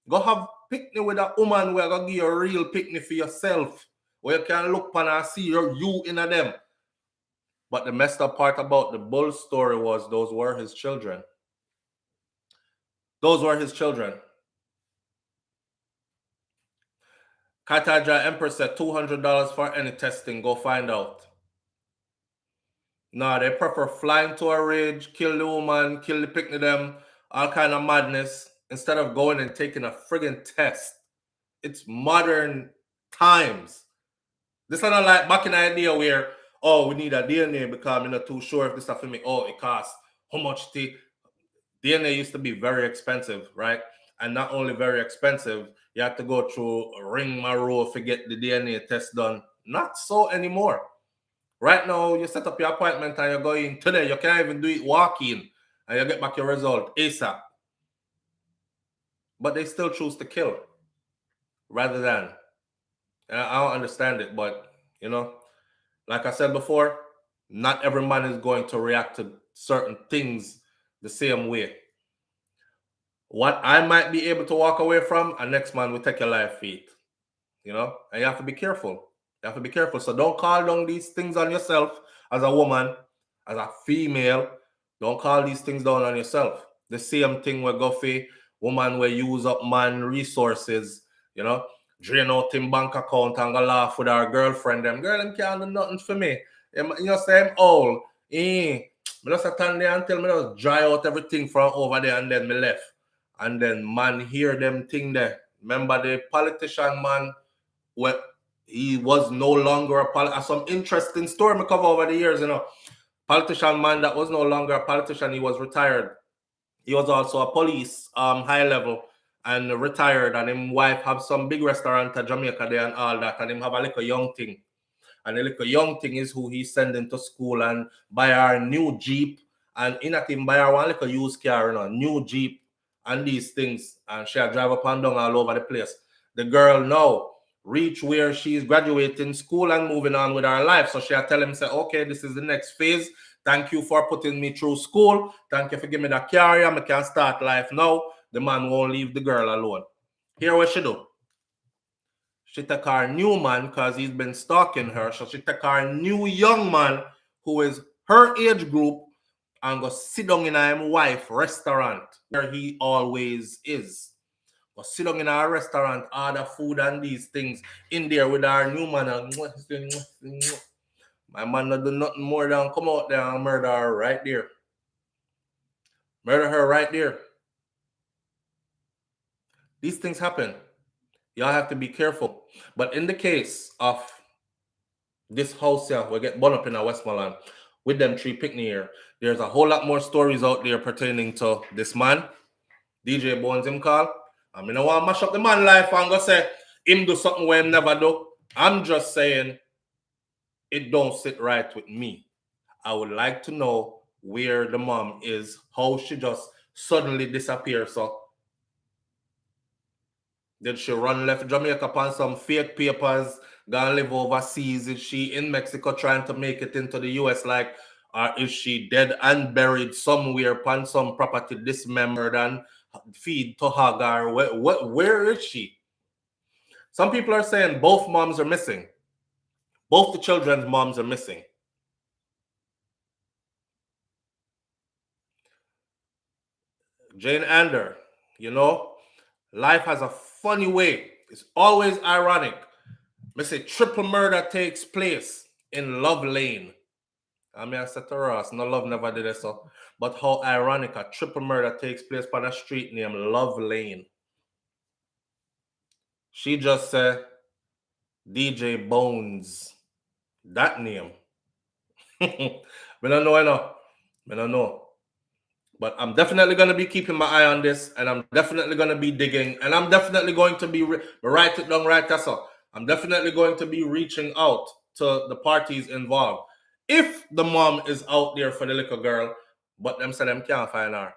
Go have picnic with a woman where go give you a real picnic for yourself, where you can look upon and see you in a them. But the messed up part about the bull story was those were his children. Those were his children. Kataja Empress said $200 for any testing. Go find out. No, they prefer flying to a ridge, kill the woman, kill the picnic them, all kind of madness, instead of going and taking a friggin' test. It's modern times. This is not like back in the idea where, oh, we need a DNA because I'm not too sure if this stuff for me. Oh, it costs how much DNA used to be very expensive, right? And not only very expensive, you have to go through a rigmarole to get the DNA test done. Not so anymore. Right now, you set up your appointment and you go in today. You can't even do it walk-in and you get back your result ASAP. But they still choose to kill rather than. And I don't understand it, but, you know, like I said before, not every man is going to react to certain things the same way. What I might be able to walk away from, a next man will take your life feet. You know, and you have to be careful. You have to be careful. So don't call down these things on yourself as a woman, as a female. Don't call these things down on yourself. The same thing with Guffy, woman will use up man resources, you know, drain out him bank account and go laugh with our girlfriend. Them girl, them can't do nothing for me. You know, say I'm old. Me just stand there and tell me just dry out everything from over there and then me left. And then man hear them thing there. Remember the politician man, well, he was no longer a politician. Some interesting story me cover over the years, you know. Politician man that was no longer a politician, he was retired. He was also a police high level and retired, and his wife have some big restaurant in Jamaica there and all that, and him have a little young thing. And the little young thing is who he's sending to school and buy her new Jeep, and in that him buy her one little used car, you know, new Jeep and these things, and she'll drive up and down all over the place. The girl now reach where she's graduating school and moving on with her life. So she'll tell him, say, okay, this is the next phase. Thank you for putting me through school. Thank you for giving me that career. I can start life now. The man won't leave the girl alone. Here what she do. She take her new man because he's been stalking her. So she take her new young man who is her age group and go sit down in her wife restaurant where he always is. Go sit down in our restaurant, order food and these things in there with our new man. And my man not do nothing more than come out there and murder her right there. Murder her right there. These things happen. Y'all have to be careful. But in the case of this house here, we get burned up in a Westmorland with them 3 picnic here, there's a whole lot more stories out there pertaining to this man. DJ Bones him call. I mean, I want to mash up the man life and go say him do something where him never do. I'm just saying it don't sit right with me. I would like to know where the mom is, how she just suddenly disappeared. So did she run left Jamaica upon some fake papers, gonna live overseas? Is she in Mexico trying to make it into the US? Like, or is she dead and buried somewhere upon some property dismembered and feed to Hagar? Where is she? Some people are saying both moms are missing. Both the children's moms are missing. Jane Ander, you know, life has a funny way. It's always ironic. I say triple murder takes place in Love Lane. I mean, I said to Ross, no love never did it so. But how ironic, a triple murder takes place on a street named Love Lane. She just said DJ Bones. That name. I don't know, I know. I don't know. But I'm definitely going to be keeping my eye on this, and I'm definitely going to be digging, and I'm definitely going to be, write it down right, that's all. I'm definitely going to be reaching out to the parties involved. If the mom is out there for the little girl, but them say them can't find her.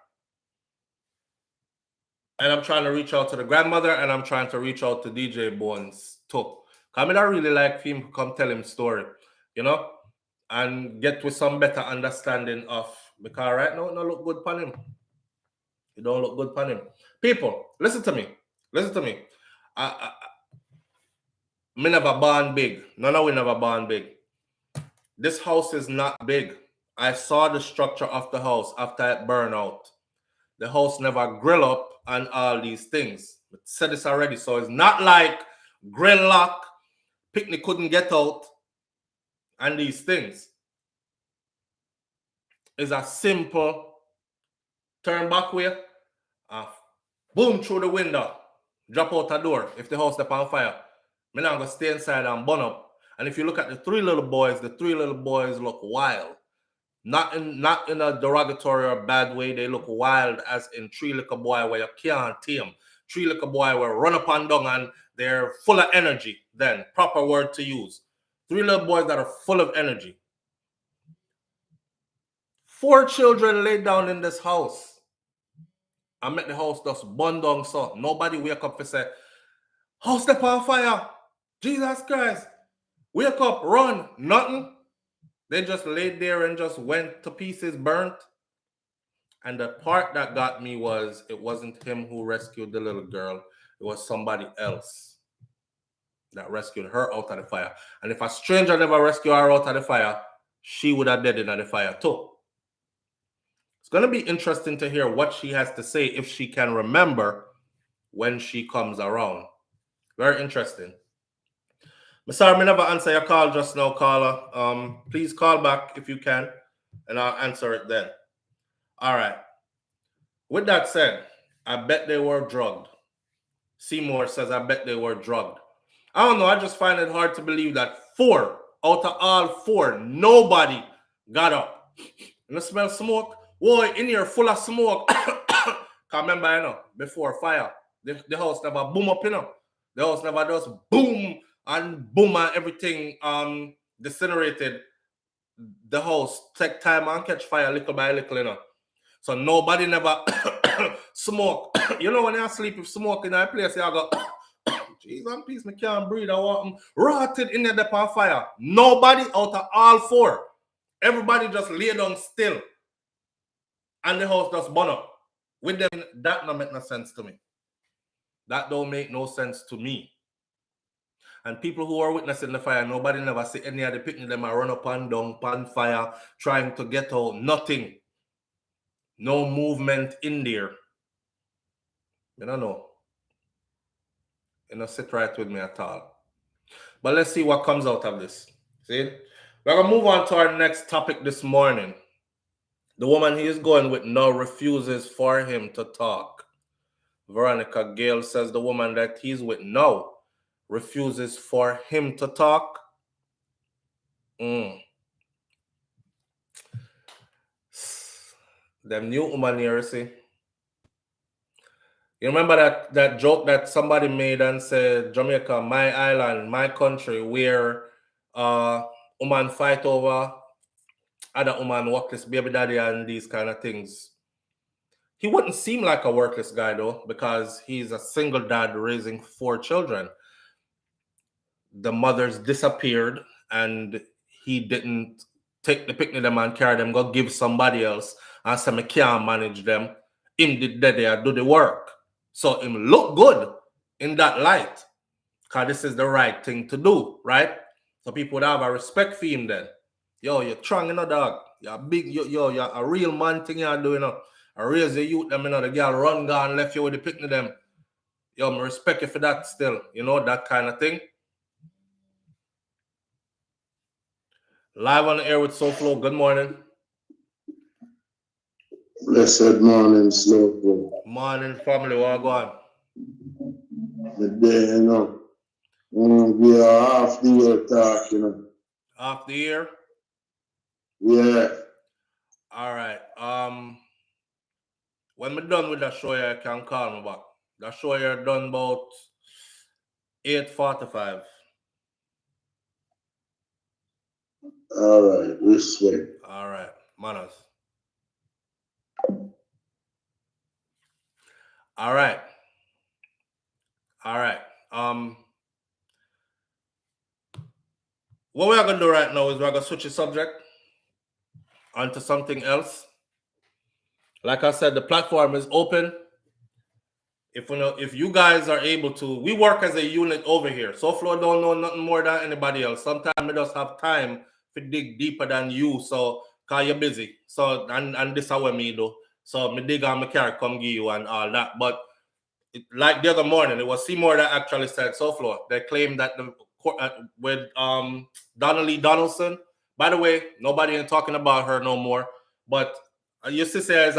And I'm trying to reach out to the grandmother, and I'm trying to reach out to DJ Bones too. I mean, I really like him to come tell him story, you know, and get with some better understanding of, because right now it don't look good upon him. It don't look good upon him. People, listen to me. Listen to me. Me never born big. None of we never born big. This house is not big. I saw the structure of the house after it burned out. The house never grill up and all these things. I said this already, so it's not like grill lock, picnic couldn't get out, and these things. It's a simple turn back way, boom through the window, drop out a door if the house is on fire. I'm not going to stay inside and burn up. And if you look at the three little boys look wild. Not in a derogatory or bad way. They look wild, as in three little boy where you can't tame. Three little boy where run up and down and they're full of energy. Then, proper word to use. Three little boys that are full of energy. 4 children laid down in this house. I met the house just burn down, so nobody wake up and say, house step on fire. Jesus Christ. Wake up, run. Nothing. They just laid there and just went to pieces, burnt. And the part that got me was it wasn't him who rescued the little girl. It was somebody else that rescued her out of the fire. And if a stranger never rescued her out of the fire, she would have died in the fire too. It's going to be interesting to hear what she has to say if she can remember when she comes around. Very interesting. I'm sorry, I never answer your call just now, caller. Please call back if you can, and I'll answer it then. All right. With that said, I bet they were drugged. Seymour says, I bet they were drugged. I don't know. I just find it hard to believe that 4 out of all 4, nobody got up. You smell smoke? Boy, in here full of smoke. Can't remember, you know, before fire, the house never boom up, you know. The house never does boom and boom and everything disintegrated. The house take time and catch fire little by little, you know. So nobody never smoke. You know when you sleep with smoke in that place, you go, jeez, and peace, me can't breathe. I want them rotted in there on fire. Nobody out of all 4. Everybody just lay down still. And the house just burn up. With them, that don't make no sense to me. That don't make no sense to me. And people who are witnessing the fire, nobody never see any of the picnic them are run up and down, pan fire, trying to get out. Nothing. No movement in there. I don't know. You don't sit right with me at all. But let's see what comes out of this. See? We're going to move on to our next topic this morning. The woman he is going with now refuses for him to talk. Veronica Gale says the woman that he's with now refuses for him to talk. Them new woman here, see? You remember that joke that somebody made and said, Jamaica, my island, my country, where woman fight over other woman, workless baby daddy and these kind of things. He wouldn't seem like a workless guy though, because he's a single dad raising 4 children. The mothers disappeared and he didn't take the picnic them and carry them, go give somebody else and say, I can't manage them. Him did that there, do the work. So him look good in that light, because this is the right thing to do, right? So people would have a respect for him then. Yo, you're strong, you know, dog. You're big, you're a real man thing you're doing, you know. I raise the youth, them, you know, the girl run gone, left you with the picnic them. Yo, I respect you for that still, you know, that kind of thing. Live on the air with SouFLo. Good morning. Blessed morning, SouFLo. Morning, family. What going on? But then, we are half the year talk, Half the year? Yeah. All right. When we're done with that show, you can call me back. That show you're done about 8:45. All right, respect. All right, manners. All right. What we're gonna do right now is we're gonna switch the subject onto something else. Like I said, the platform is open. If you guys are able to, we work as a unit over here. SouFLo don't know nothing more than anybody else. Sometimes we just have time to dig deeper than you. So cause you're busy. So and this is what me do. So me dig on my car, come give you and all that. But like the other morning, it was Seymour that actually said SouFLo. They claimed that with Donnelly Donaldson. By the way, nobody ain't talking about her no more. But your sister is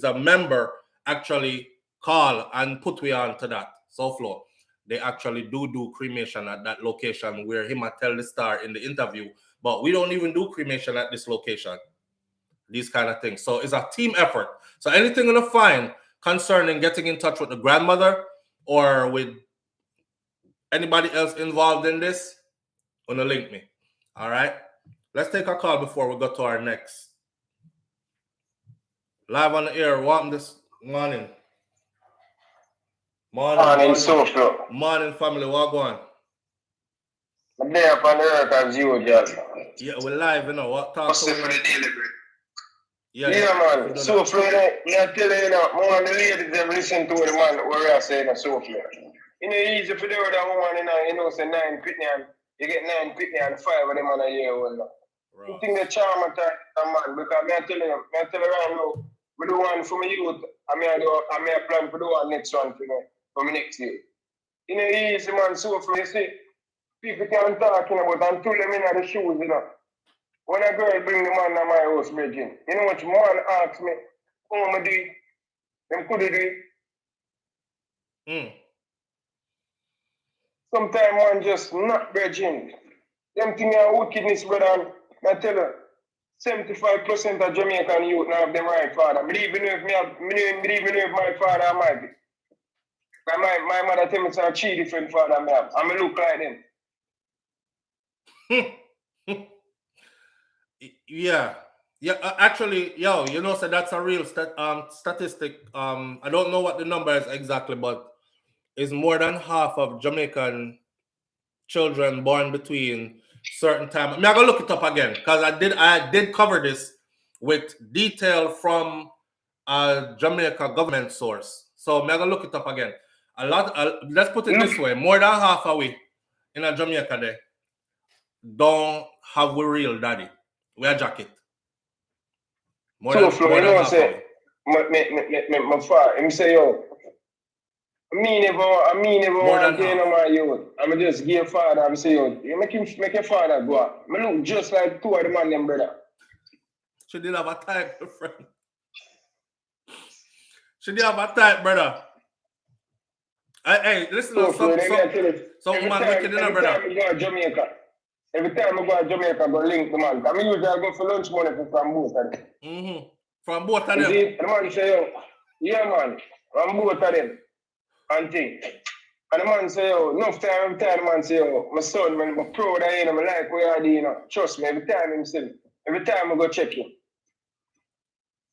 a member actually call and put we on to that SouFLo. They actually do cremation at that location where him tell the star in the interview. But we don't even do cremation at this location. These kind of things. So it's a team effort. So anything you're gonna find concerning getting in touch with the grandmother or with anybody else involved in this, gonna link me. All right. Let's take a call before we go to our next. Live on the air. Welcome this morning. Morning, SouFLo. Morning, family. What going? I'm there upon the earth as you, just. Yeah, we're live, What talk What's it for the daily bread? Yeah, man. SouFLo, I tell you, more of the ladies them listen to the man where I say SouFLo. Easy for the other woman, say 9 pitney, you get 9 pitney and 5 of them on a year old. You think the charm attack man, because I tell you right now, we do one for my youth, I may plan for the one next one for me next year. Easy man, SouFLo, you see, people can talking about until them in the shoes, When a girl bring the man to my house, Bridget, you know what man asks me, how am I do it? Them could do it. Sometimes man just not Bridget. Them things are wickedness, brother. I tell you, 75% of Jamaican youth now have them right father. Believe if my father might be. My mother tell me it's a 3 different father I have. I'm look like them. Yeah. Actually, so that's a real statistic. I don't know what the number is exactly, but it's more than half of Jamaican children born between certain time. I'm gonna look it up again because I did cover this with detail from a Jamaica government source. So I'm gonna look it up again. Let's put it this way: more than half of we in a Jamaica there don't have a real daddy. We are jacket. SouFLo, you know what I say? My father, him say, yo, me never want to gain on my youth. I'm just give father, I'm say, yo, you make your father go out. I look just like 2 of the man, them brother. She did have a type, friend. She did have a type, brother. Hey, listen to some man wicked in brother. Every time I go to Jamaica, I go link the man. I usually go for lunch money from both of them. From both of them? The man say, yo, yeah, man, from both of them. And thing. And the man say, yo, enough time, the man say, yo, my son, when I'm proud of him, I like where I do, Trust me, every time I go check him.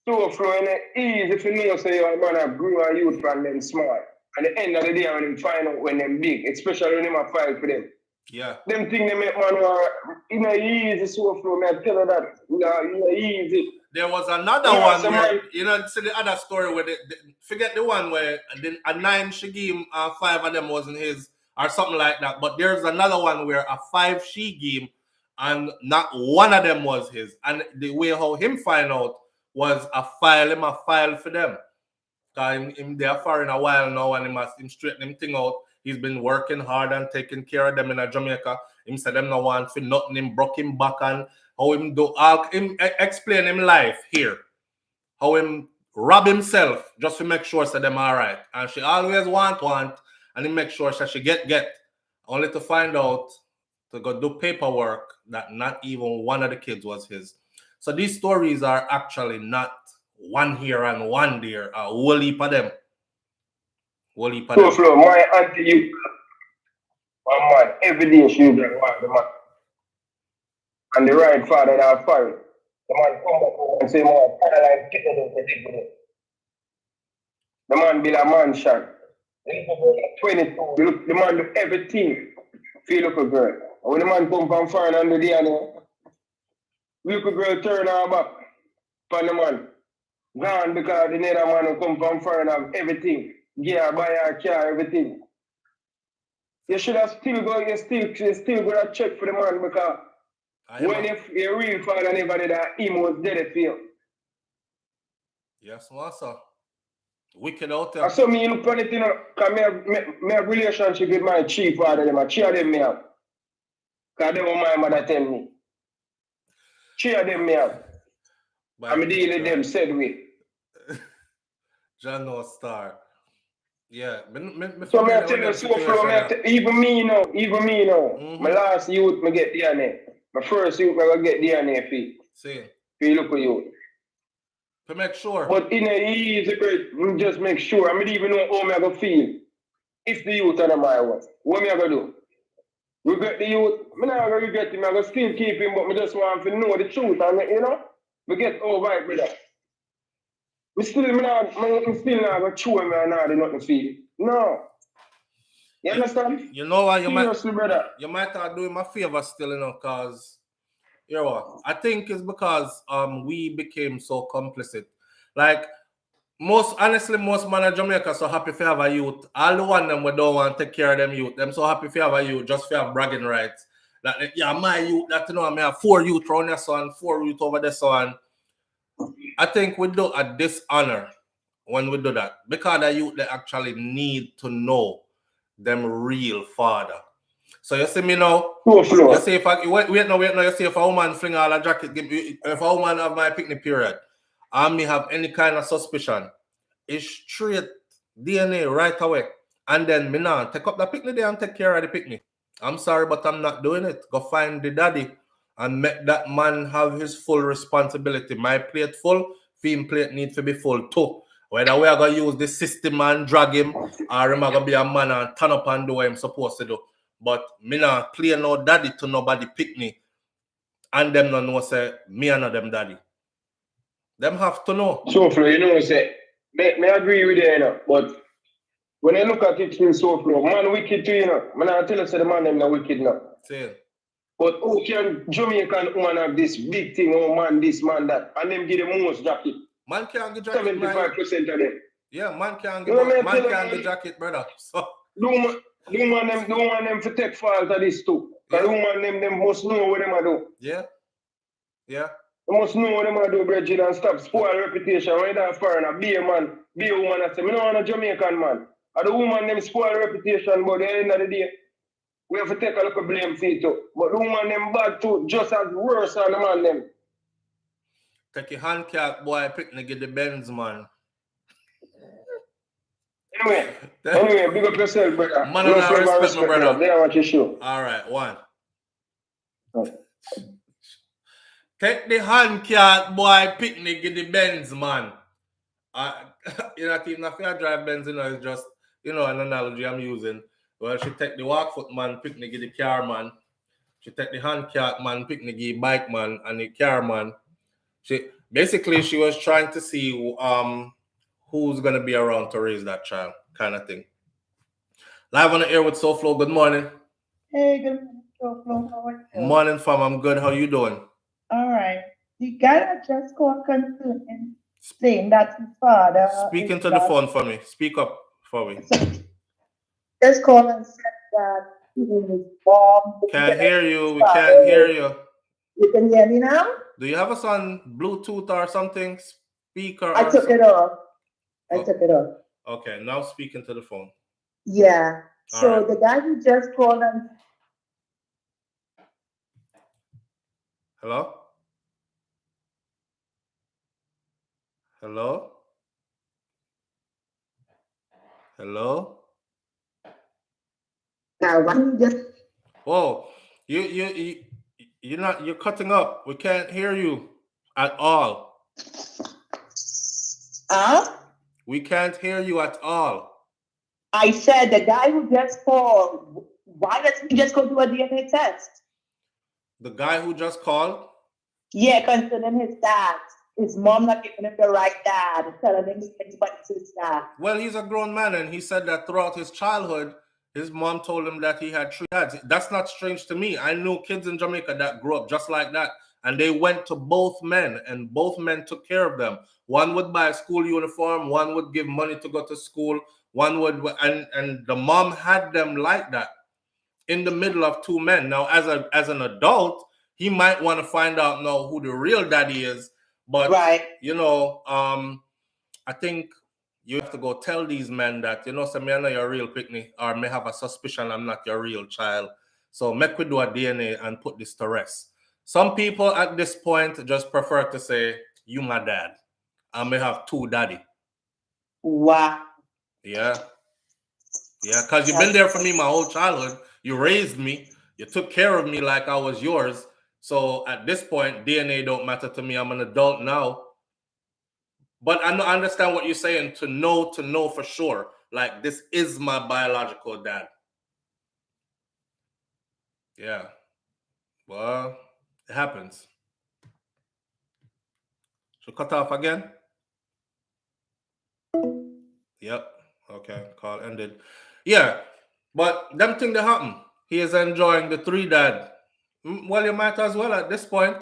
SouFLo, easy for me to say, yo, man, I grew a youth from them small. At the end of the day, when them find out when them big, especially when them are fight for them. Yeah. Them things they make man easy SouFLo, man. I tell you that. Easy. There was another one where, see the other story where forget the one where a 9 she gave him, 5 of them wasn't his or something like that. But there's another one where a 5 she gave him and not one of them was his. And the way how him find out was a file for them. Cause him there for in a while now and him straighten him thing out. He's been working hard and taking care of them in Jamaica. Him said them no want for nothing. Him broke him back and how him do him explain him life here. How him rob himself just to make sure that them all right. And she always want and he make sure that she get, only to find out to go do paperwork that not even one of the kids was his. So these stories are actually not one here and one there. A whole heap of them. Whole heap of them. SouFlo, my auntie you, my man, every day she used to walk the man. And the right father that fight. The man come back home and say, man, Caroline, get it. The man build a mansion. The little girl at 22. The man do everything for the little girl. And when the man come from foreign and do the DNA, the little girl turn her back on the man. Gone because the other man who come from foreign have everything. Gear, buy her car, everything. You should have still go, you still go to check for the man because when if your real father never did that, him was dead for you. Yes, master. Wicked out there. So me look on it, you know, because me have relationship with my chief father, them, three of them me have. Because them what my mother tell me. Three of them me have. I'm dealing with them said way. John no star. Yeah. So me tell you, SouFlo, even me now. My last youth, me get DNA. My first youth, I get DNA fee. See. For look at you. To make sure. But in a easy way, just make sure. I don't even know how me I go feel. If the youth are not my one. What me I go do? Regret the youth? I'm not going to regret him. I go still keep him, but I just want to know the truth. And, you know, we get over it with that. I'm still not going to chew him and not do nothing feel. No. You understand? You know what? Seriously, brother. You might have doing my favor still, you know, because, you know what? I think it's because we became so complicit. Like, most man in Jamaica so happy to have a youth. All the one them we don't want to take care of them youth. Them so happy to have a youth just for have bragging rights. That yeah, my youth, that you know, I have 4 youth around there, son, 4 youth over there, son. I think we do a dishonor when we do that. Because the youth they actually need to know them real father. So you see me now, you see if I wait now, you see if a woman fling all a jacket, if a woman have my picnic period, and me have any kind of suspicion, it's straight DNA right away. And then me now take up the picnic there and take care of the picnic. I'm sorry, but I'm not doing it. Go find the daddy and make that man have his full responsibility. My plate full, film plate need to be full too. Whether we are going to use the system and drag him, or I'm going to be a man and turn up and do what I'm supposed to do. But me not play no daddy to nobody picnic. And them don't know say, me and them daddy. Them have to know. SouFlo, you know, say, me agree with you, you know, but when I look at it through SouFlo, man wicked too, you know. Man, I tell you, say the man them not wicked now. See. But how can Jamaican woman have this big thing, oh man, this, man, that, and them give the most jacket? Man can't get jacket, 75% of them. Yeah, man can't get jacket, brother. So do man them to take fault of this too. Because woman them must know what them do. Yeah. Yeah. They must know what them do, Bridget, and stop spoil reputation. When that foreigner, be a man, be a woman, I say, me no want a Jamaican man. And the woman them spoil reputation, but at the end of the day, we have to take a little blame for it too. But the woman them bad too, just as worse than the man them. Take your hand cap, boy, picnic get the Benz, man. Anyway, big up yourself, brother. Man, I respect my brother. They are what you show. All right, one. Okay. Take the hand cat, boy, picnic, get the Benz, man. You know, even if you drive Benz, you know, it's just, you know, an analogy I'm using. Well, she take the walk foot man, picnic, get the car, man. She take the hand cat, man, picnic, get the bike, man, and the car, man. She was trying to see who's going to be around to raise that child, kind of thing. Live on the air with SouFlo. Good morning. Hey, good morning, SouFlo. How are you? Morning, fam. I'm good. How you doing? All right. The guy that just called concerned saying that his father. Speak into the phone for me. Speak up for me. Just called and said that he was born. Can't hear you. We can't hear you. You can hear me now? Do you have us on Bluetooth or something? Speaker? I took it off. Okay, now speak into the phone. Yeah. So the guy who just called and. Hello? Hello? Hello? Oh, you're cutting up. We can't hear you at all. We can't hear you at all. I said the guy who just called, why doesn't he just go do a DNA test? The guy who just called? Yeah, concerning his dad. His mom not giving him the right dad, telling him anybody's his dad. Well, he's a grown man, and he said that throughout his childhood, his mom told him that he had 3 dads. That's not strange to me. I know kids in Jamaica that grew up just like that, and they went to both men, and both men took care of them. One would buy a school uniform, one would give money to go to school, one would, and the mom had them like that in the middle of 2 men. Now, as an adult, he might want to find out now who the real daddy is, but right. You know, I think you have to go tell these men that, you know, so me I know your real picnic, or may have a suspicion I'm not your real child. So make we do a DNA and put this to rest. Some people at this point just prefer to say, you my dad. I may have 2 daddy. Wow. Yeah. Yeah, because you've been there for me my whole childhood. You raised me. You took care of me like I was yours. So at this point, DNA don't matter to me. I'm an adult now. But I understand what you're saying, to know for sure. Like, this is my biological dad. Yeah. Well, it happens. Should cut off again? Yep. Okay, call ended. Yeah, but them thing that happen. He is enjoying the 3 dad. Well, you might as well at this point.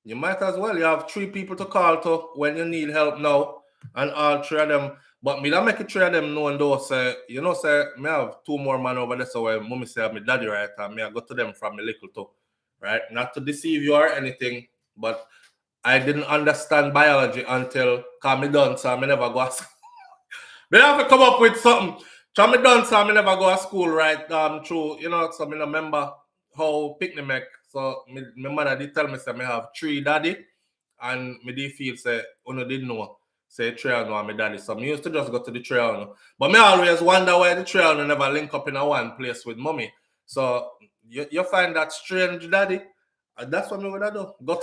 You might as well. You have 3 people to call to when you need help now, and all 3 of them. But me don't make it 3 of them know, and those say, you know, say me have 2 more men over there. So when mommy say I'm my daddy, right, and me I go to them from me little too, right? Not to deceive you or anything, but I didn't understand biology until me done, so I never go. Me have to come up with something. So me done, so I never go to school, right? Through, you know, so me remember how picnic make. So my mother did tell me say me have 3 daddy, and me did feel say uno didn't know. Say 3 I know my daddy. So me used to just go to the 3 uno. But me always wonder why the 3 uno never link up in a one place with mommy. So you find that strange daddy. And that's what me would do. Go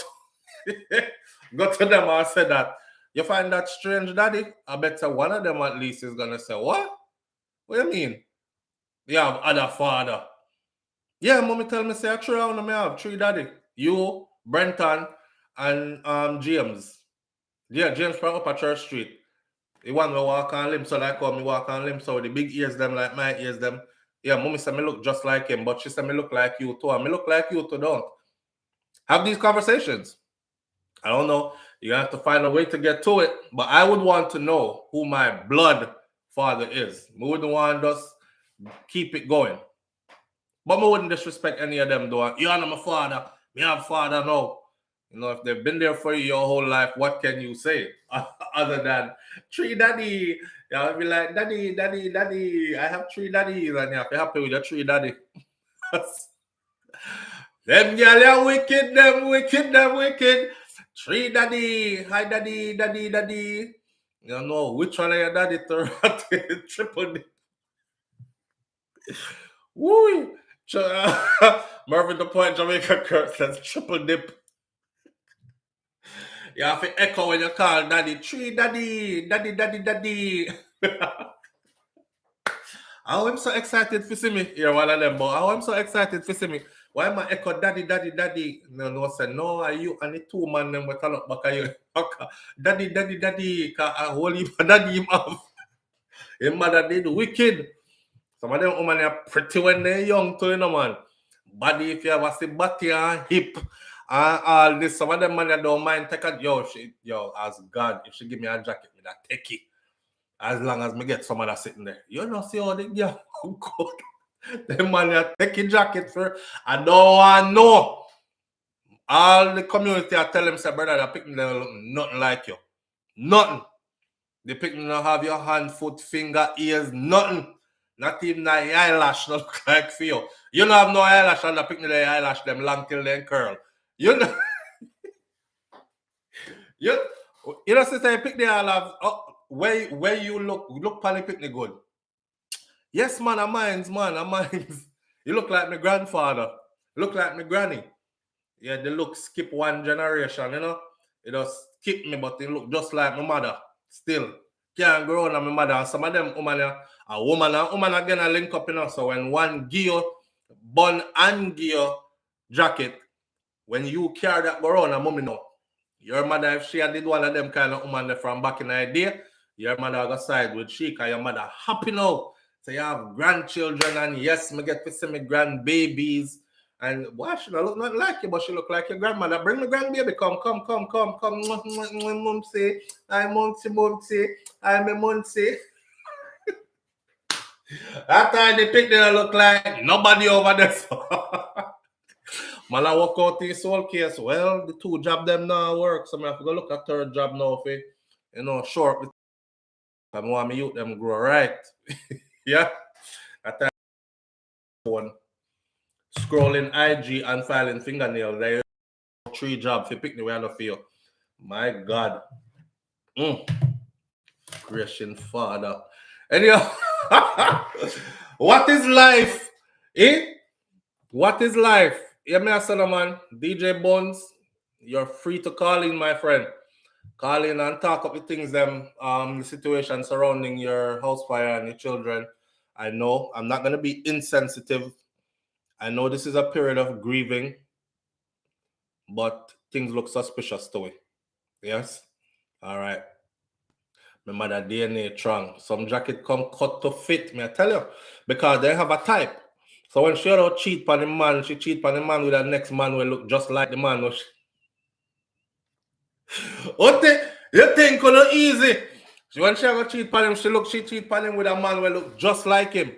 to them and say that. You find that strange daddy, I bet one of them at least is gonna say, what? What do you mean? You have other father. Yeah, mommy tell me say I have 3 daddy. You, Brenton, and James. Yeah, James from Upper Church Street. The one we walk on limb, so like how me walk on limb, so the big ears them like my ears them. Yeah, mommy said me look just like him, but she said me look like you too. And me look like you too, don't. Have these conversations. I don't know. You have to find a way to get to it. But I would want to know who my blood father is. We wouldn't want us keep it going. But we wouldn't disrespect any of them, though. You're not my father. Me have father now. You know, if they've been there for you your whole life, what can you say? Other than 3 daddy. You'll be like, daddy, daddy, daddy. I have 3 daddies. And you have to be happy with your 3 daddy. Them girls are wicked, them wicked. 3 daddy, hi daddy, daddy. You don't know which one of your daddy to triple dip. Woo! Marvin the Point, Jamaica Kurt says triple dip. You have to echo when you call daddy. 3 daddy. Oh, I'm so excited to see me. You're one of them, but I'm so excited to see me. Why am I echo daddy? No, say no, are you and the 2 man them with a lot back you. Daddy, I hold him daddy him off. His mother did wicked. Some of them women are pretty when they're young too, you know, man. Body if you have a see body and hip and all this. Some of them man don't mind take a yo, as God, if she give me a jacket, me that take it. As long as me get some of that sitting there. You know, see how they get good. The man that take a jacket for, I don't want to know. All the community I tell them, say, brother, that picnic they look nothing like you. Nothing. The picnic don't have your hand, foot, finger, ears, nothing. Not even the eyelash not look like for you. You don't have no eyelash on the picnic, the eyelash them long till they curl. You know. you know, sister, you picnic all have where you look on the picnic good. Yes, man, I'm mines. You look like my grandfather. You look like my granny. Yeah, the look skip one generation, you know. It just skip me, but they look just like my mother. Still. Can't grow on my mother. And some of them woman, a woman again a link up, you know. So when one gear, bun and gear jacket, when you carry that go around, and mommy know. Your mother, if she had did one of them kind of woman from back in the day, your mother got side with she, because your mother happy now. So you have grandchildren, and yes, me get to see my grandbabies. And why she don't look not like you, but she look like your grandmother. Bring my grandbaby, come. Mumsy, I'm Mumsy, I'm a Mumsy. That time they pick they look like nobody over there. Man, I walk out in soul case. Well, the two job them now work. So I have to go look at third job now for, short. I want me youth them grow right. Yeah. At that one. Scrolling IG and filing fingernails. There 3 jobs for pick the way I feel. My God. Gracious Father. Anyhow, what is life? What is life? Yeah, me a son, man. DJ Bones, you're free to call in, my friend. Call in and talk up the things, the situation surrounding your house fire and your children. I know I'm not gonna be insensitive. I know this is a period of grieving, but things look suspicious to me. Yes? All right. My mother DNA strong. Some jacket come cut to fit, me I tell you. Because they have a type. So when she don't cheat on the man, she cheat on the man with the next man will look just like the man. What you think it's easy? When she go cheat on him, she cheat on him with a man will look just like him.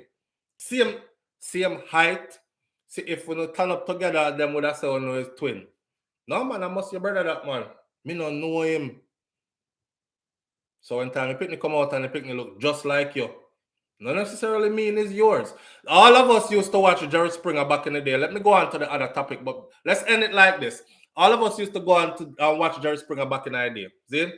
Same height. See if we don't turn up together, them would have said no is twin. No man, I must your brother that man. Me don't know him. So when time the picnic come out and the picnic look just like you, not necessarily mean it's yours. All of us used to watch Jerry Springer back in the day. Let me go on to the other topic, but let's end it like this. All of us used to go on to watch Jerry Springer back in the day. See?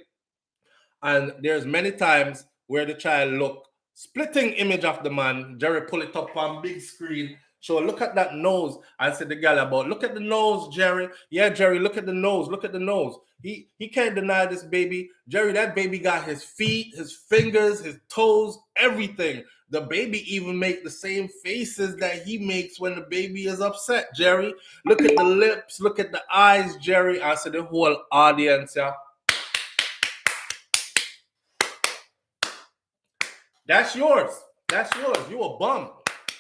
And there's many times where the child look splitting image of the man. Jerry pull it up on big screen. So look at that nose. I said the gal about, look at the nose, Jerry. Yeah, Jerry, look at the nose. Look at the nose. He can't deny this baby. Jerry, that baby got his feet, his fingers, his toes, everything. The baby even make the same faces that he makes when the baby is upset, Jerry. Look at the lips. Look at the eyes, Jerry. I said the whole audience, yeah. That's yours. That's yours. You a bum.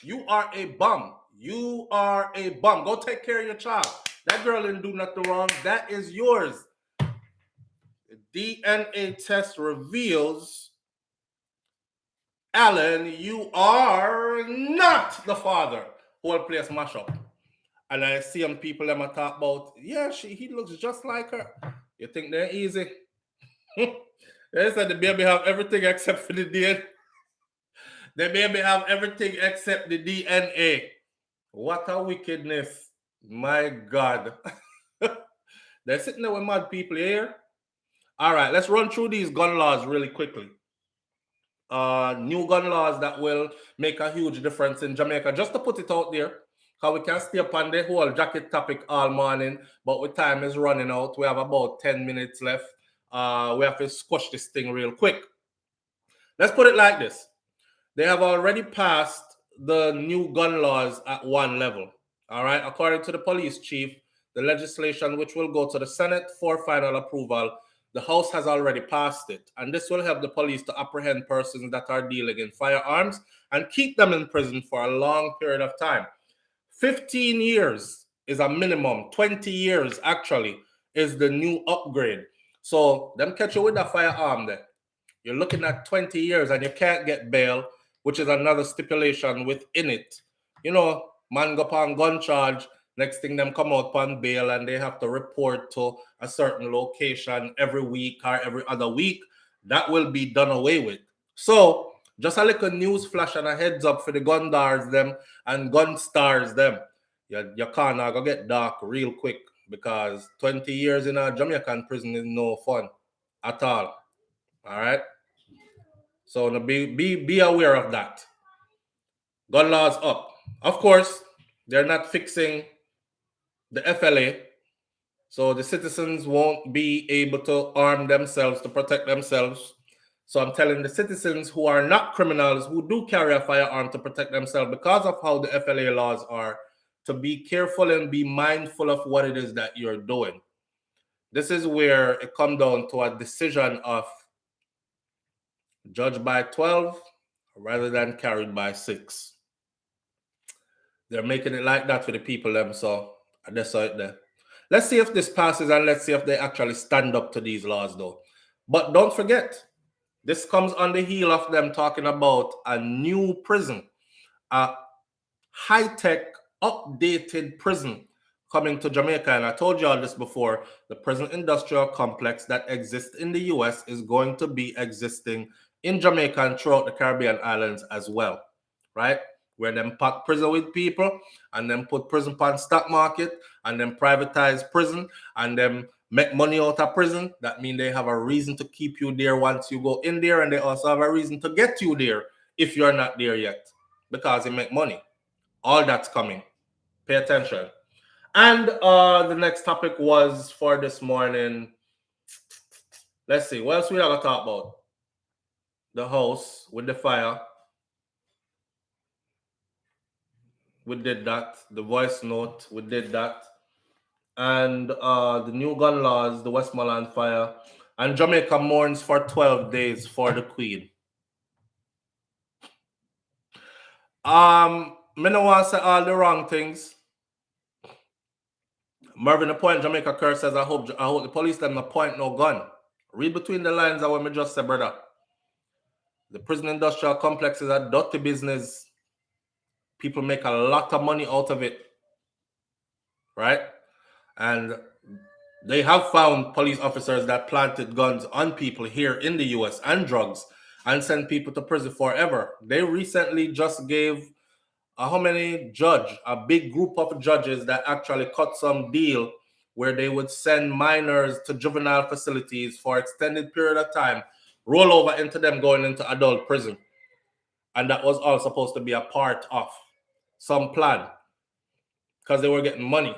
You are a bum. You are a bum. Go take care of your child. That girl didn't do nothing wrong. That is yours. The DNA test reveals, Alan, you are not the father. Whole place mash up. And I see some people that talk about, yeah, he looks just like her. You think they're easy? They said the baby have everything except for the DNA. The baby have everything except the DNA. What a wickedness. My God. They're sitting there with mad people here. All right, let's run through these gun laws really quickly. New gun laws that will make a huge difference in Jamaica. Just to put it out there, because we can stay upon the whole jacket topic all morning, but with time is running out. We have about 10 minutes left. We have to squash this thing real quick. Let's put it like this. They have already passed the new gun laws at one level. All right. According to the police chief, the legislation, which will go to the Senate for final approval, the House has already passed it. And this will help the police to apprehend persons that are dealing in firearms and keep them in prison for a long period of time. 15 years is a minimum. 20 years, actually, is the new upgrade. So them catch you with a firearm there. You're looking at 20 years and you can't get bail, which is another stipulation within it. You know, man go upon gun charge, next thing them come out upon bail and they have to report to a certain location every week or every other week. That will be done away with. So, just a little news flash and a heads up for the gun stars them and gun stars them. Your corner go get dark real quick because 20 years in a Jamaican prison is no fun at all. All right? So be aware of that. gun laws up. Of course, they're not fixing the FLA, so the citizens won't be able to arm themselves to protect themselves. So I'm telling the citizens who are not criminals, who do carry a firearm to protect themselves because of how the FLA laws are, to be careful and be mindful of what it is that you're doing. This is where it comes down to a decision of judged by 12 rather than carried by 6. They're making it like that for the people them, so that's out there. Let's see if this passes and let's see if they actually stand up to these laws though. But don't forget, this comes on the heel of them talking about a new prison, a high-tech, updated prison coming to Jamaica. And I told you all this before, the prison industrial complex that exists in the US is going to be existing in Jamaica and throughout the Caribbean islands as well, right? Where them pack prison with people and then put prison on stock market and then privatize prison and then make money out of prison. That means they have a reason to keep you there once you go in there, and they also have a reason to get you there if you're not there yet, because they make money. All that's coming. Pay attention. And the next topic was for this morning. Let's see, what else we have to talk about? The house with the fire. We did that. The voice note, we did that. And the new gun laws, the Westmoreland fire. And Jamaica mourns for 12 days for the Queen. Me no want to say all the wrong things. Marvin the point Jamaica curse says, I hope the police them not point no gun. Read between the lines of what me just said, brother. The prison industrial complex is a dirty business. People make a lot of money out of it. Right? And they have found police officers that planted guns on people here in the US and drugs and sent people to prison forever. They recently just gave a big group of judges that actually cut some deal where they would send minors to juvenile facilities for extended period of time, roll over into them going into adult prison. And that was all supposed to be a part of some plan because they were getting money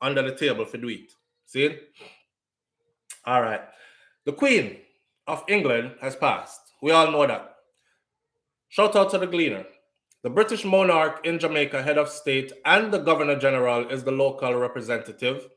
under the table for do it. See? All right. The Queen of England has passed. We all know that. Shout out to the Gleaner. The British monarch in Jamaica, head of state, and the Governor General is the local representative.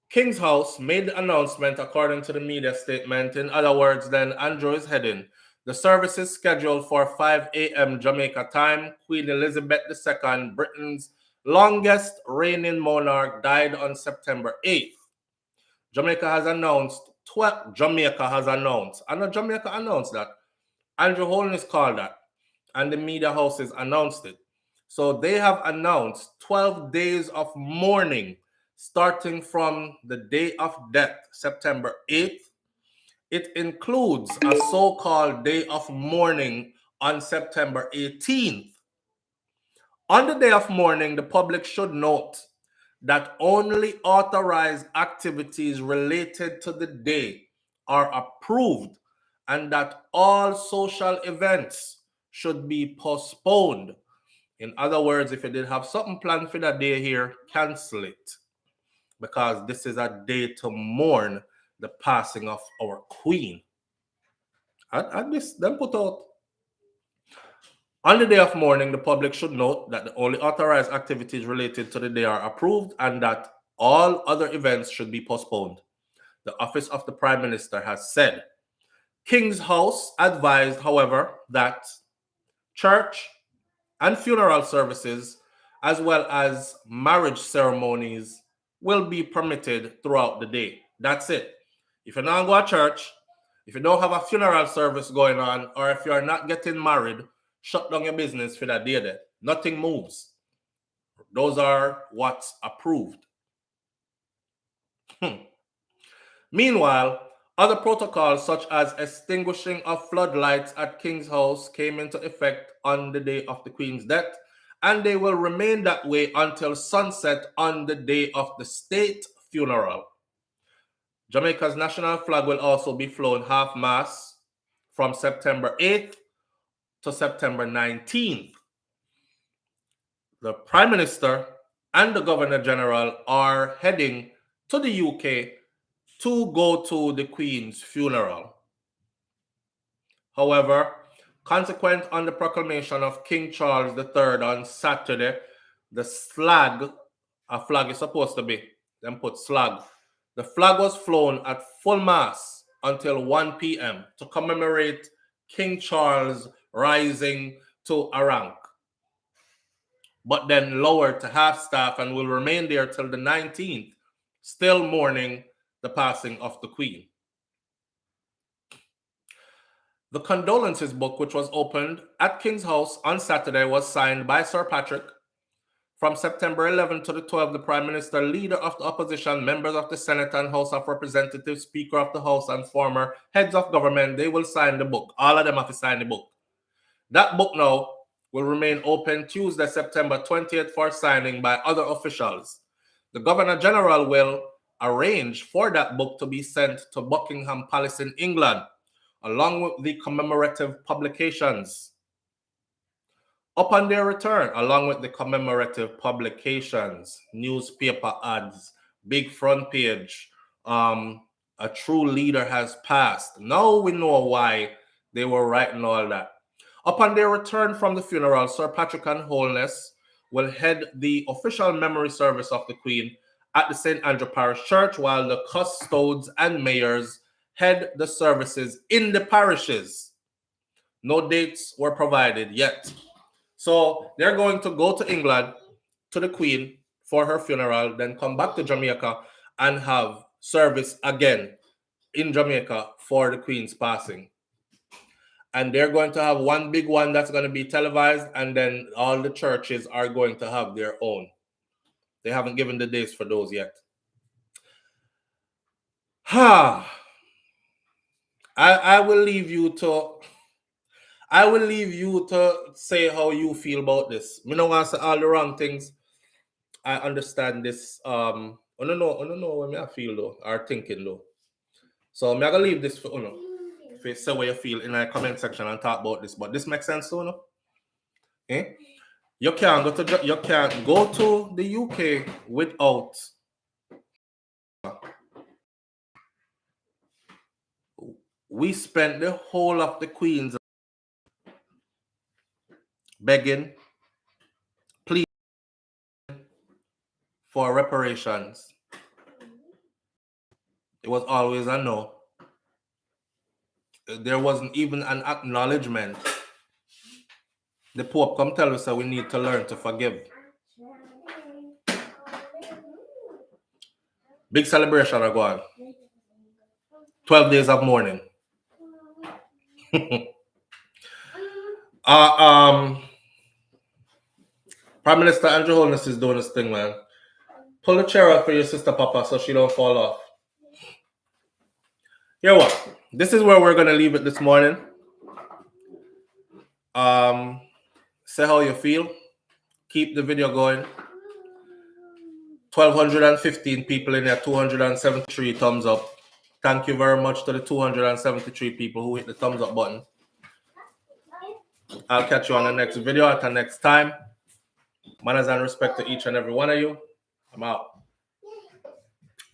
King's House made the announcement according to the media statement. In other words, then Andrew is heading. The service is scheduled for 5 a.m. Jamaica time. Queen Elizabeth II, Britain's longest reigning monarch, died on September 8th. Jamaica has announced that. Andrew Holness called that. And the media houses announced it. So they have announced 12 days of mourning starting from the day of death, September 8th. It includes a so-called day of mourning on September 18th. On the day of mourning, the public should note that only authorized activities related to the day are approved and that all social events should be postponed. In other words, if you did have something planned for that day here, cancel it. Because this is a day to mourn the passing of our Queen. And this, then put out. On the day of mourning, the public should note that the only authorized activities related to the day are approved and that all other events should be postponed. The office of the Prime Minister has said. King's House advised, however, that church and funeral services, as well as marriage ceremonies, will be permitted throughout the day. That's it. If you're not going to church, if you don't have a funeral service going on, or if you're not getting married, shut down your business for that day there. Nothing moves. Those are what's approved. Meanwhile, other protocols such as extinguishing of floodlights at King's House came into effect on the day of the Queen's death, and they will remain that way until sunset on the day of the state funeral. Jamaica's national flag will also be flown half-mast from September 8th to September 19th. The Prime Minister and the Governor General are heading to the UK to go to the Queen's funeral. However, consequent on the proclamation of King Charles III on Saturday, the flag, a flag is supposed to be, then put slag. The flag was flown at full mast until 1 p.m. to commemorate King Charles rising to a rank, but then lowered to half-staff and will remain there till the 19th, still mourning the passing of the Queen. The condolences book, which was opened at King's House on Saturday, was signed by Sir Patrick. From September 11 to the 12th, the Prime Minister, Leader of the Opposition, members of the Senate and House of Representatives, Speaker of the House, and former heads of government, they will sign the book. All of them have to sign the book. That book now will remain open Tuesday, September 20th for signing by other officials. The Governor General will arrange for that book to be sent to Buckingham Palace in England, along with the commemorative publications. Upon their return, along with the commemorative publications, newspaper ads, big front page, a true leader has passed. Now we know why they were writing all that. Upon their return from the funeral, Sir Patrick and Holness will head the official memory service of the Queen at the St. Andrew Parish Church, while the custodes and mayors head the services in the parishes. No dates were provided yet. So they're going to go to England, to the Queen, for her funeral, then come back to Jamaica and have service again in Jamaica for the Queen's passing. And they're going to have one big one that's going to be televised, and then all the churches are going to have their own. They haven't given the dates for those yet. I will leave you to say how you feel about this. I don't want to say all the wrong things. I understand this. I don't know what I feel though, or thinking though. So I'm gonna leave this for if you say what you feel in the comment section and talk about this. But this makes sense, so eh? You can't go to the UK without we spent the whole of the Queen's begging, pleading for reparations. It was always a no. There wasn't even an acknowledgement. The Pope come tell us that we need to learn to forgive. Big celebration are going. 12 days of mourning. Prime Minister Andrew Holness is doing this thing, man. Pull the chair up for your sister, Papa, so she don't fall off. Hear what? This is where we're going to leave it this morning. Say how you feel. Keep the video going. 1,215 people in there, 273 thumbs up. Thank you very much to the 273 people who hit the thumbs up button. I'll catch you on the next video at the next time. Manners and respect to each and every one of you. I'm out.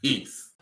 Peace.